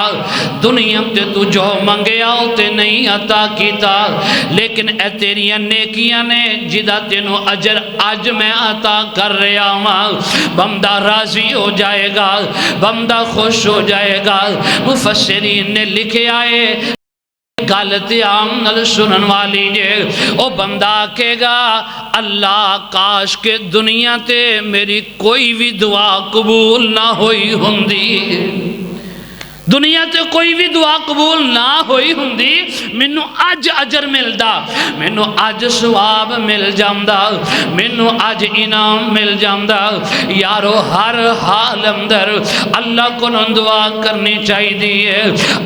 دنیا تے تو جو منگیا تے نہیں عطا کیتا، لیکن اے تیریاں نیکیاں نے جدہ تینو اجر آج میں عطا کر رہا ہوں۔ بندہ راضی ہو جائے گا، بندہ خوش ہو جائے گا۔ مفسرین نے لکھے آئے گالتی عام نل سنن والی جے، او بندہ کہے گا اللہ کاش کے دنیا تے میری کوئی بھی دعا قبول نہ ہوئی ہندی، دنیا تے کوئی بھی دعا قبول نہ ہوئی ہندی، منو آج اجر ملدا، منو آج ثواب مل جامدا، منو آج انعام مل جامدا۔ یارو ہر حال اندر اللہ کو دعا کرنی چاہی دیئے،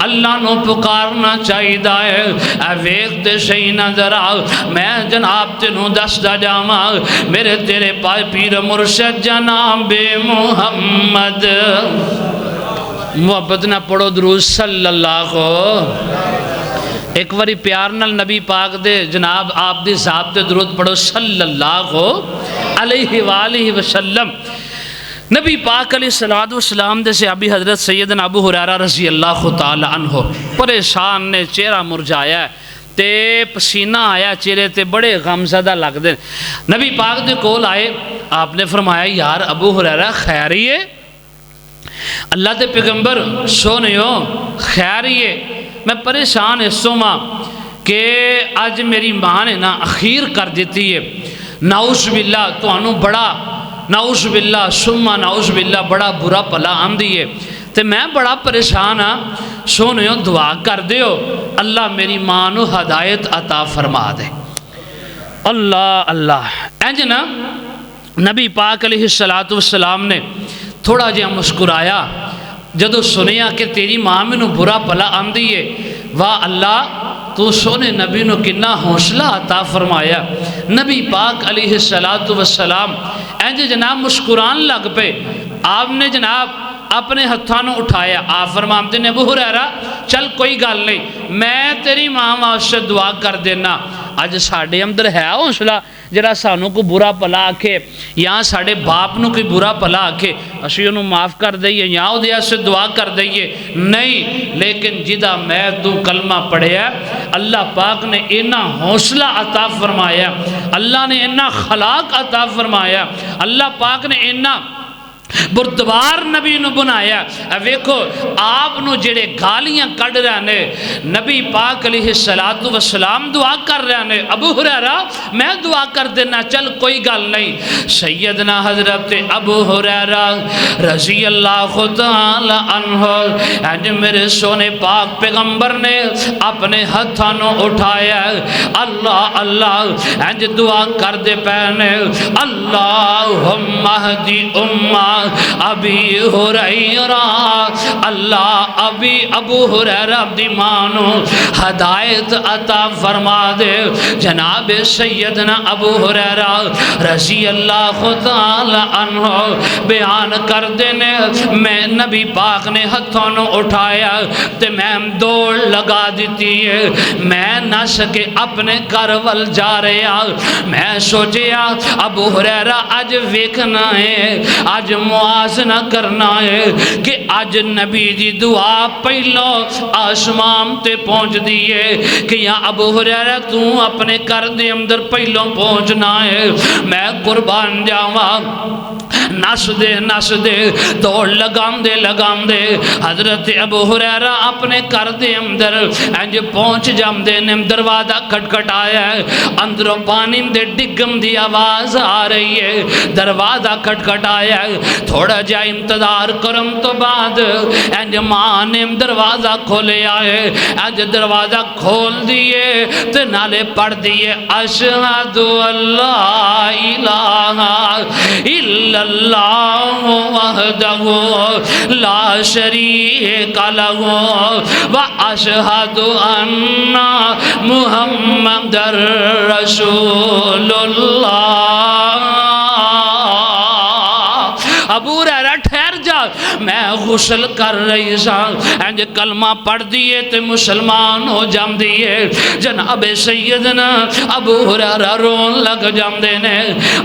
اللہ نو پکارنا چاہی دائے۔ اے ویخ تے شہی نظر آ، میں جناب تے نو دس دا جاما، میرے تیرے پائی پیر مرشد جناب محمد، محبت نہ پڑھو درود صلی اللہ کو، ایک واری پیار نال نبی پاک دے جناب آپ دی صاحب دے درود پڑھو صلی اللہ علیہ وآلہ وسلم۔ نبی پاک علیہ السلام دے صحابی حضرت سیدنا ابو ہریرہ رضی اللہ تعالی عنہ پریشان نے چہرہ مرجایا تے پسینہ آیا چہرے تے بڑے غمزدہ لگ دے، نبی پاک دے کول آئے، آپ نے فرمایا یار ابو ہریرہ خیریے؟ اللہ دے پیغمبر سونیو خیریے، میں پریشان اس ماں کہ آج میری ماں نے نا اخیر کر دیتی ہے، نعوذ باللہ تو انو بڑا نعوذ باللہ سمہ نعوذ باللہ بڑا برا پلا آن دیئے، تے میں بڑا پریشان ہاں، سونیو دعا کر دیو اللہ میری ماں نو ہدایت عطا فرما دے۔ اللہ اللہ اینجنا نبی پاک علیہ السلام نے تھوڑا جہاں مسکرایا جدو سنیا کہ تیری ماں میں نو برا پلا آن دیئے، واہ اللہ تو سونے نبی نو کنا حوصلہ عطا فرمایا۔ نبی پاک علیہ السلام اینجے جناب مسکران لگ پہ، آپ نے جناب اپنے ہتھانوں اٹھایا، آپ فرمامتے نے ابو ہریرہ چل کوئی گل نہیں، میں تیری ماں واسطے دعا کر دینا۔ آج ساڑھے اندر ہے حوصلہ جرا سانوں کو برا پلا آکھے یا ساڑھے باپ نو کوئی برا پلا آکھے اسی انہوں معاف کر دئیے یا دیا سے دعا کر دئیے نہیں، لیکن جدہ میں تو کلمہ پڑھیا اللہ پاک نے اینا حوصلہ عطا فرمایا، اللہ نے اینا خلاق عطا فرمایا، اللہ پاک نے اینا بردبار نبی نو بنایا۔ ویکھو آپ نو جڑے گالیاں کڑ رہنے نبی پاک علیہ السلام دعا کر رہنے، ابو ہریرہ میں دعا کر دینا چل کوئی گل نہیں۔ سیدنا حضرت ابو ہریرہ رضی اللہ تعالی عنہ انج میرے سونے پاک پیغمبر نے اپنے ہتھانوں اٹھایا، اللہ اللہ انج دعا کر دے پہنے، اللہم اہدی امہ ابی ہریرہ، اللہ ابو ہریرہ دی مانو ہدایت عطا فرما دے۔ جناب سیدنا ابو ہریرہ رضی اللہ تعالی عنہ بیان کر دینے، میں نبی پاک نے ہتھوں نو اٹھایا تے میں دوڑ لگا دیتی ہے، میں نہ سکے اپنے گھر ول جا رہا، میں سوچیا ابو ہریرہ آج ویکھنا ہے، آج موازنہ کرنا ہے کہ اج نبی دی دعا پہلو آسمان تے پہنچ دیئے کہ یا ابو ہریرہ تو اپنے گھر دے اندر پہلو پہنچنا ہے. میں قربان جاواں نس دے دوڑ لگام دے حضرت ابو ہریرہ اپنے گھر دے اندر انج پہنچ جاندے نے. دروازہ کھٹ آیا ہے, اندروں پانی دے ڈگم دی آواز آ رہی ہے. دروازہ کھٹ آیا ہے, تھوڑا جا انتظار کرم تو بعد انج ماں نے دروازہ کھولے آئے. انج دروازہ کھول دیے تے نالے پڑھ دیے اشہد اللہ الہ الا اللہ وحدہ لا شریک لہ واشہد ان محمد رسول اللہ. ابو ہریرہ ٹھہر جا, میں غسل کر رہی سا. انج کلمہ پڑھ دیئے تے مسلمان ہو جام دیئے. جناب سیدنا ابو ہریرہ رون لگ جام دینے.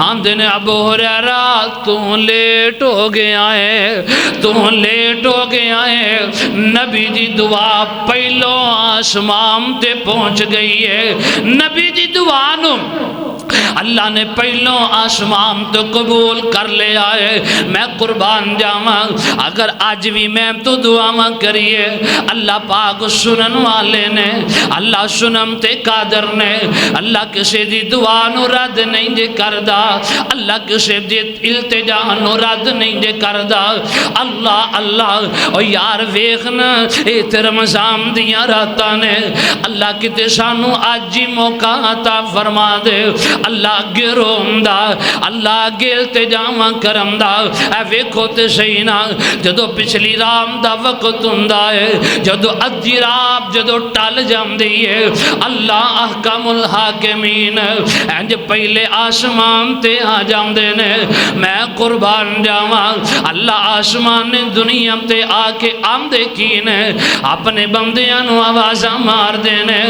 آندے نے ابو ہریرہ تو لیٹ ہو گیا ہے, تو لیٹ ہو گیا ہے. نبی دی دعا پہلو آسمان تے پہنچ گئی ہے. نبی دی دعا نو اللہ نے پہلوں آسمان تو قبول کر لے آئے. میں قربان جاواں اگر آج بھی میں تو دعا کریے اللہ پاک سنن والے نے, اللہ سنم تے قادر نے. اللہ کسی دی دعا نو رد نہیں جے کردا, اللہ کسی دی التجا نو رد نہیں جے کردا. اللہ اللہ او یار ویخنا اے تے رمضان دیاں راتاں نے, اللہ کتے سانو آج ہی موقع عطا فرما دے. اللہ اگے روندہ, اللہ اگے التجاواں کرمدہ. اے ویکھو تے سینا جدو پچھلی رام دا وقت ہوندا ہے, جدو ادھی رات جدو ٹل جاندی ہے, اللہ احکم الحاکمین انج پہلے آسمان تے آ جاندے نے. میں قربان جاواں اللہ آسمان نے دنیا تے آ کے آمدے کی نے اپنے بندیاں نو آوازاں مار دینے.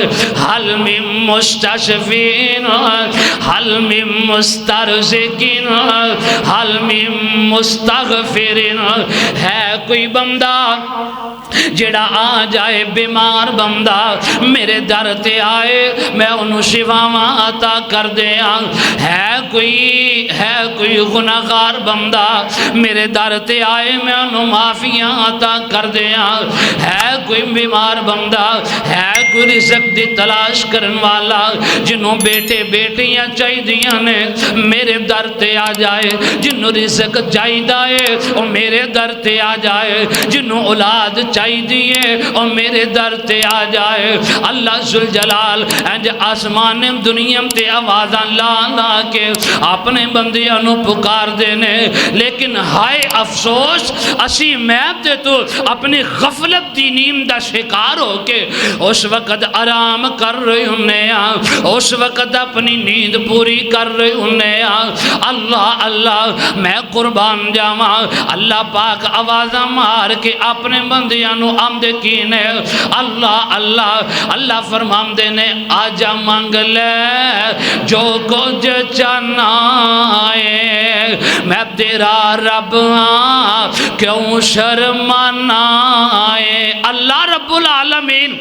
حل من مستشفین حل من مسترزقین حل من مستغفرین. ہے کوئی بندہ جڑا آ جائے بیمار بندہ میرے در تے آئے میں انہوں شفاواں عطا کر دیاں. ہے کوئی گناہگار بندہ میرے در تے آئے میں انہوں معافیاں عطا کر دیاں. ہے کوئی بیمار بندہ, ہے کوئی رزق دی تلاش کرن والا جنہوں بیٹے بیٹیاں چاہی دیاں نے میرے در تے آ جائے. جنہوں رزق چاہی دائے اور میرے در تے آ جائے. جنہوں اولاد چاہی دیئے اور میرے در تے آ جائے. اللہ ذوالجلال انج آسمان دنیا تے آوازاں لا کے اپنے بندیاں نو پکار دینے. لیکن ہائے افسوس اسی میں تے تو اپنی غفلت دی نیند دا شکار ہو کے اس وقت آرام کر رہے ہونے اس وقت اپنی نیند پوری کر رہے ہونے. اللہ اللہ میں قربان جاواں اللہ پاک آوازاں مار کے اپنے بندیاں نو آمدے کینے. اللہ اللہ اللہ فرمام دینے آجا مانگ لے جو کچھ چاہنا ہے میں تیرا رب ہاں کیوں شرمانا ہے. اللہ رب العالمین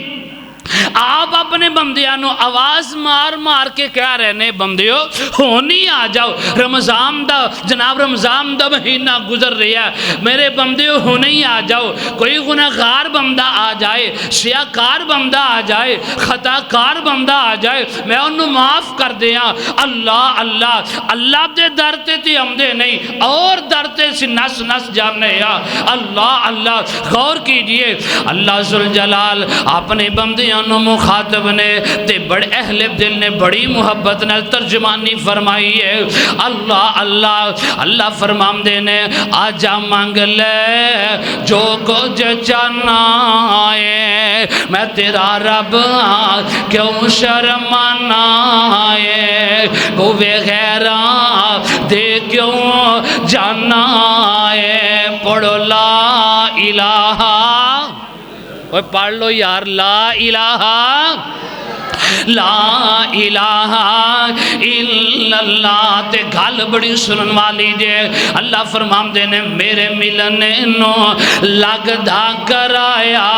آپ اپنے بندیاں نو آواز مار کے کہہ رہے نے بندیو ہونی آ جاؤ. رمضان دا جناب رمضان دا مہینہ گزر رہا ہے, میرے بندیو ہونی آ جاؤ. کوئی گناہگار بندہ آ جائے, سیاکار بندہ آ جائے, خطاکار بندہ آ جائے میں انہوں معاف کر دیا. اللہ اللہ اللہ دے درتے تھی ہم دے نہیں اور درتے سے نس جانے. اللہ اللہ غور کیجئے اللہ ذوالجلال اپنے بندیاں نو مخاطب نے تے بڑے اہل دل نے بڑی محبت نے ترجمانی فرمائی ہے. اللہ اللہ اللہ فرمام دینے آجا مانگ لے جو کچھ چاہنا ہے میں تیرا رب کیوں شرمانا ہے. بوے غیرہ دے کیوں جانا ہے. پڑھو لا الہ, پڑھ لو یار لا الہ لا الہ الا اللہ تے گل بڑی سنن والی جے اللہ فرماندے نے میرے ملنے نو لگدا کرایا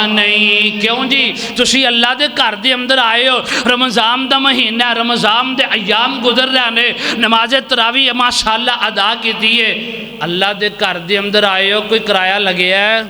نہیں کیوں جی تسی اللہ دے گھر دے اندر آئے ہو رمضان دا مہینہ رمضان دے ایام گزر رہے نے نماز تراویح ماشاءاللہ ادا کی دیئے اللہ دے گھر دے اندر آئے ہو کوئی کرایہ لگے ہے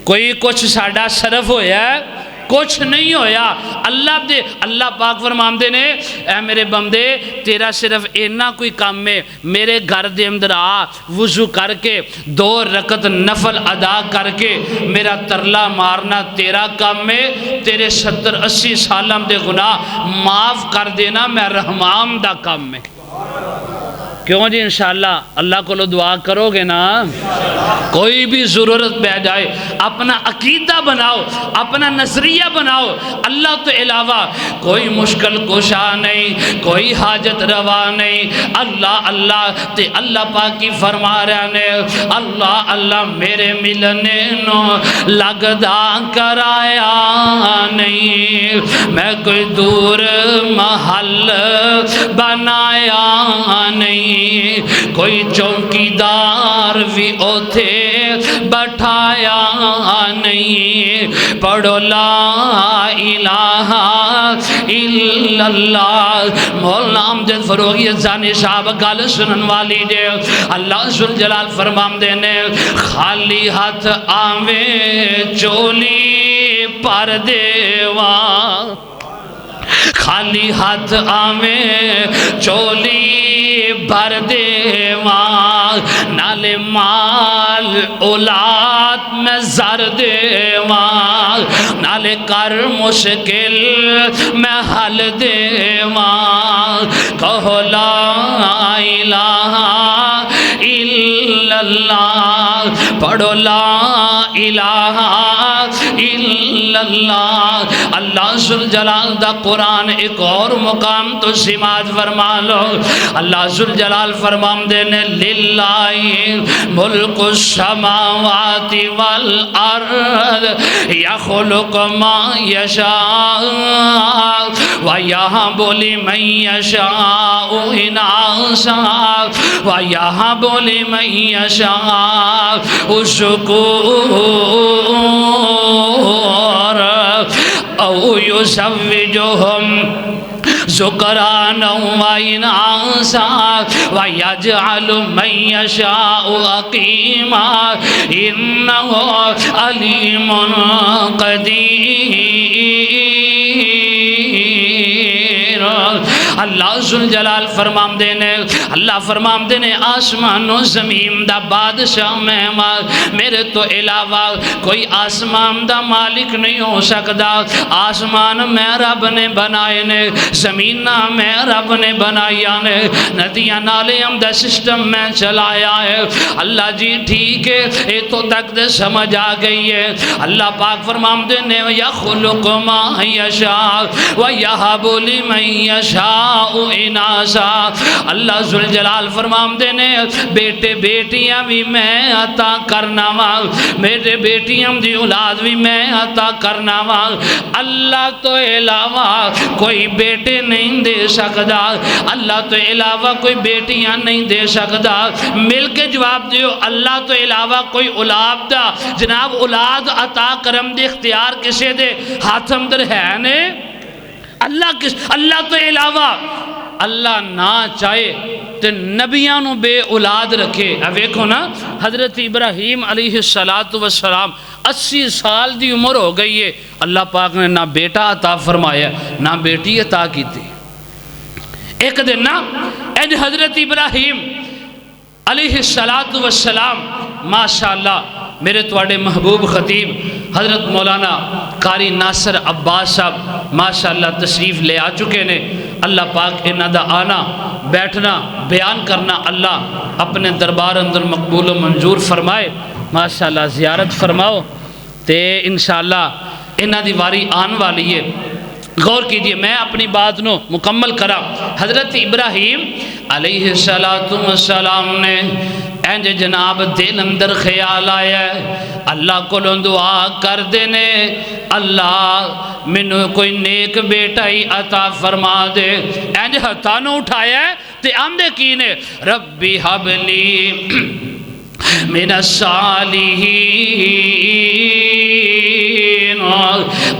کوئی کچھ ساڑھا صرف ہویا ہے کچھ نہیں ہویا اللہ پاک فرماندے نے اے میرے بندے تیرا صرف اینا کوئی کام میں میرے گھر دے اندر آ وضو کر کے 2 رکعت نفل ادا کر کے میرا ترلا مارنا تیرا کام میں تیرے 70-80 سالم دے گناہ معاف کر دینا میں رحمان دا کام میں کیوں جی انشاءاللہ اللہ کو لو دعا کرو گے نا کوئی بھی ضرورت پہ جائے اپنا عقیدہ بناؤ اپنا نظریہ بناؤ اللہ تو علاوہ کوئی مشکل کشا نہیں کوئی حاجت روا نہیں اللہ اللہ تے اللہ پاکی فرما رہے نے اللہ اللہ میرے ملنے نو لگدا کرایا نہیں میں کوئی دور محل بنایا نہیں کوئی چوکیدار بھی اوتھے بٹھایا نہیں پڑھو لا الہ الا اللہ مولانا امجد فروغی ازانی صاحب گل سنن والی جے اللہ ذوالجلال فرماندے نے خالی ہاتھ آویں چولی پر دیواں خالی ہاتھ آویں چولی بھر دیواں نالے مال اولاد میں زر دیواں نالے کر مشکل میں حل دیواں کہو لا الہ الا اللہ پڑھو لا الہ الا اللہ اللہ ذوالجلال دا قرآن ایک اور مقام تو سماج فرما لو اللہ ذوالجلال فرماندے نے للہ ملک السماوات والارض یخلق ما یشاء ویہب لمن یشاء اناسا ویہب لمن یشاء الذکور او یزوجہم ذکرانا و اناسا ویجعل من یشاء عقیما انہو علیم قدیر اللہ ذوالجلال فرماندے نے اللہ فرماندے نے آسمان و زمین دا بادشاہ میں میرے تو علاوہ کوئی آسمان دا مالک نہیں ہو سکتا آسمان میں رب نے بنائے نے زمین میں رب نے بنایا نے ندیاں نالے ہم دا سسٹم میں چلایا ہے اللہ جی ٹھیک ہے اے تو تک دے سمجھ آ گئی ہے اللہ پاک فرماندے نے یخلق ما یشاء ویہب لمن یشاء اناسا اللہ ذوالجلال فرماندے نے بیٹے بیٹیاں بھی میں عطا کرنا وا میرے بیٹیاں دی اولاد بھی میں عطا کرنا وا اللہ تو علاوہ کوئی بیٹے نہیں دے سکتا اللہ تو علاوہ کوئی بیٹیاں نہیں دے سکتا مل کے جواب دیو اللہ تو علاوہ کوئی اولاد دا جناب اولاد عطا کرم دے اختیار کسے دے ہاتھ اندر ہے نے اللہ تو علاوہ اللہ نہ چاہے تو نبیانو بے اولاد رکھے اب ایکھو نا حضرت ابراہیم علیہ السلام 80 سال دی عمر ہو گئی ہے اللہ پاک نے نہ بیٹا عطا فرمایا نہ بیٹی عطا کی تھی ایک دن نا حضرت ابراہیم علیہ السلام ماشاءاللہ میرے توڑے محبوب خطیب حضرت مولانا قاری ناصر عباس صاحب ماشاءاللہ تشریف لے آ چکے نے اللہ پاک انہاں دا آنا بیٹھنا بیان کرنا اللہ اپنے دربار اندر مقبول و منظور فرمائے ماشاءاللہ زیارت فرماؤ تے انشاءاللہ انہاں دی واری آن والی ہے غور کیجئے میں اپنی بات نو مکمل کرا حضرت ابراہیم علیہ السلام نے اینج جناب دل اندر خیال آیا ہے اللہ کو دعا کر دینے اللہ مینوں کوئی نیک بیٹا ہی عطا فرما دے۔ اینج ہتھاں نوں اٹھایا ہے تے آندے کی نے ربی حب لی من الصالحین،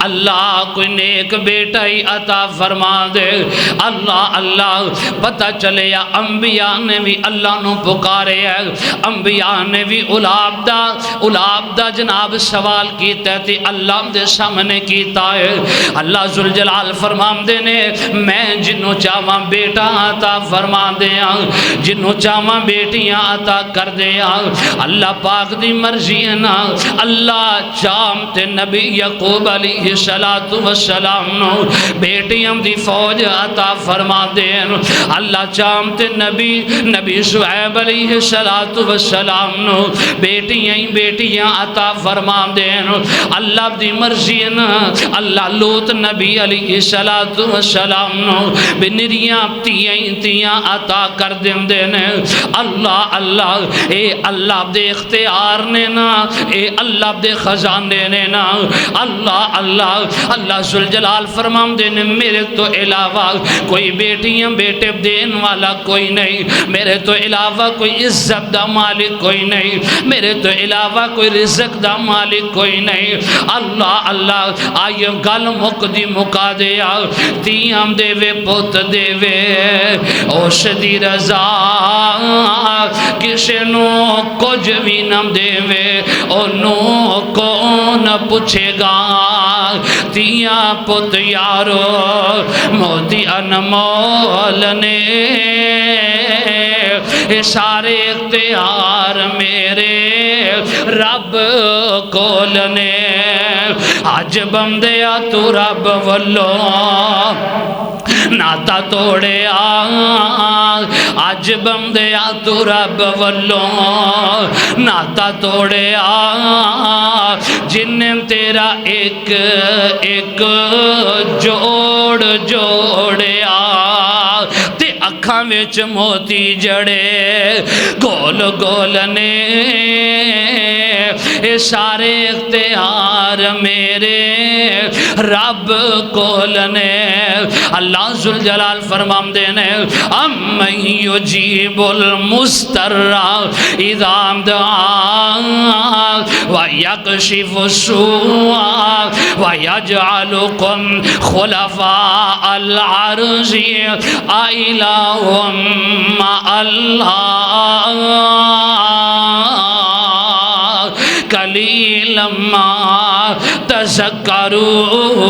اللہ کوئی نیک بیٹا ہی عطا فرما دے۔ اللہ اللہ پتہ چلے یا انبیاء نے بھی اللہ نو پکارے ہے، انبیاء نے بھی اولاد دا جناب سوال کیتا ہے تے اللہ دے سامنے کیتا ہے۔ اللہ ذوالجلال فرماندے نے میں جنوں چاہواں بیٹا عطا فرما دیاں، جنوں چاہواں بیٹیاں عطا کر دیاں۔ اللہ پاک دی مرضی ہے نا، اللہ چاہتے نبی یعقوب علیہ السلام نو بیٹیاں دی فوج عطا فرما دین، اللہ چاہتے نبی شعیب علیہ السلام نو بیٹیاں عطا فرما دین۔ اللہ دی مرضی ہے نا، اللہ لوط نبی علیہ السلام نو بنریاں تیاں عطا کر دین دین۔ اللہ اللہ اے اللہ دے اختیار نے نا، اے اللہ دے خزانے نے نا۔ اللہ اللہ اللہ ذوالجلال فرماندے نے میرے تو علاوہ کوئی بیٹیاں بیٹے دین والا کوئی نہیں، میرے تو علاوہ کوئی عزت دا مالک کوئی نہیں، میرے تو علاوہ کوئی رزق دا مالک کوئی نہیں۔ اللہ اللہ آئیے گل مک دی مکا دیا، تیاں دے وے پوت دے وے اوش دی رضا کسے نو کچھ بھی نہ دے وے انہوں کون پوچھے گا۔ تیاں پت یارو موتی انمول نے سارے اختیار میرے رب کول نے۔ آج بندیا تو رب والو ناتا توڑے آج بندیا تو رب والو ناتا توڑے جن تیرا ایک ایک جوڑ جوڑیا تے اکھاں وچ موتی جڑے گول گول نے۔ اے سارے اختیار میرے رب کول نے۔ اللہ ذوالجلال فرماندے نے امن یجیب المستر اذا دعا ویکشف السوء ویجعلکم خلفاء الارض الہ مع اللہ قلیلا ما تذکرون۔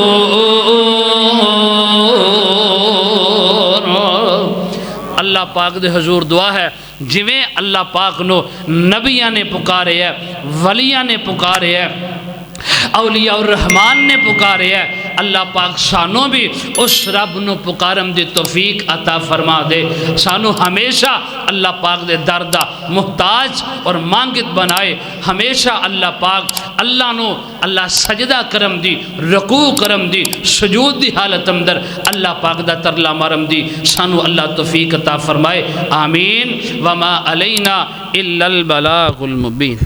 اللہ پاک دے حضور دعا ہے جویں اللہ پاک نو نبیاں نے پکارے ہے، ولیاں نے پکارے ہے، اولیاء الرحمن نے پکارے ہے، اللہ پاک سانوں بھی اس رب نو پکارم دی توفیق عطا فرما دے۔ سانوں ہمیشہ اللہ پاک دے دردہ محتاج اور مانگت بنائے، ہمیشہ اللہ پاک اللہ نو اللہ سجدہ کرم دی، رکوع کرم دی، سجود دی حالت اندر اللہ پاک دا ترلا مرم دی، سانوں اللہ توفیق عطا فرمائے۔ آمین۔ وما علینا الا البلاغ المبین۔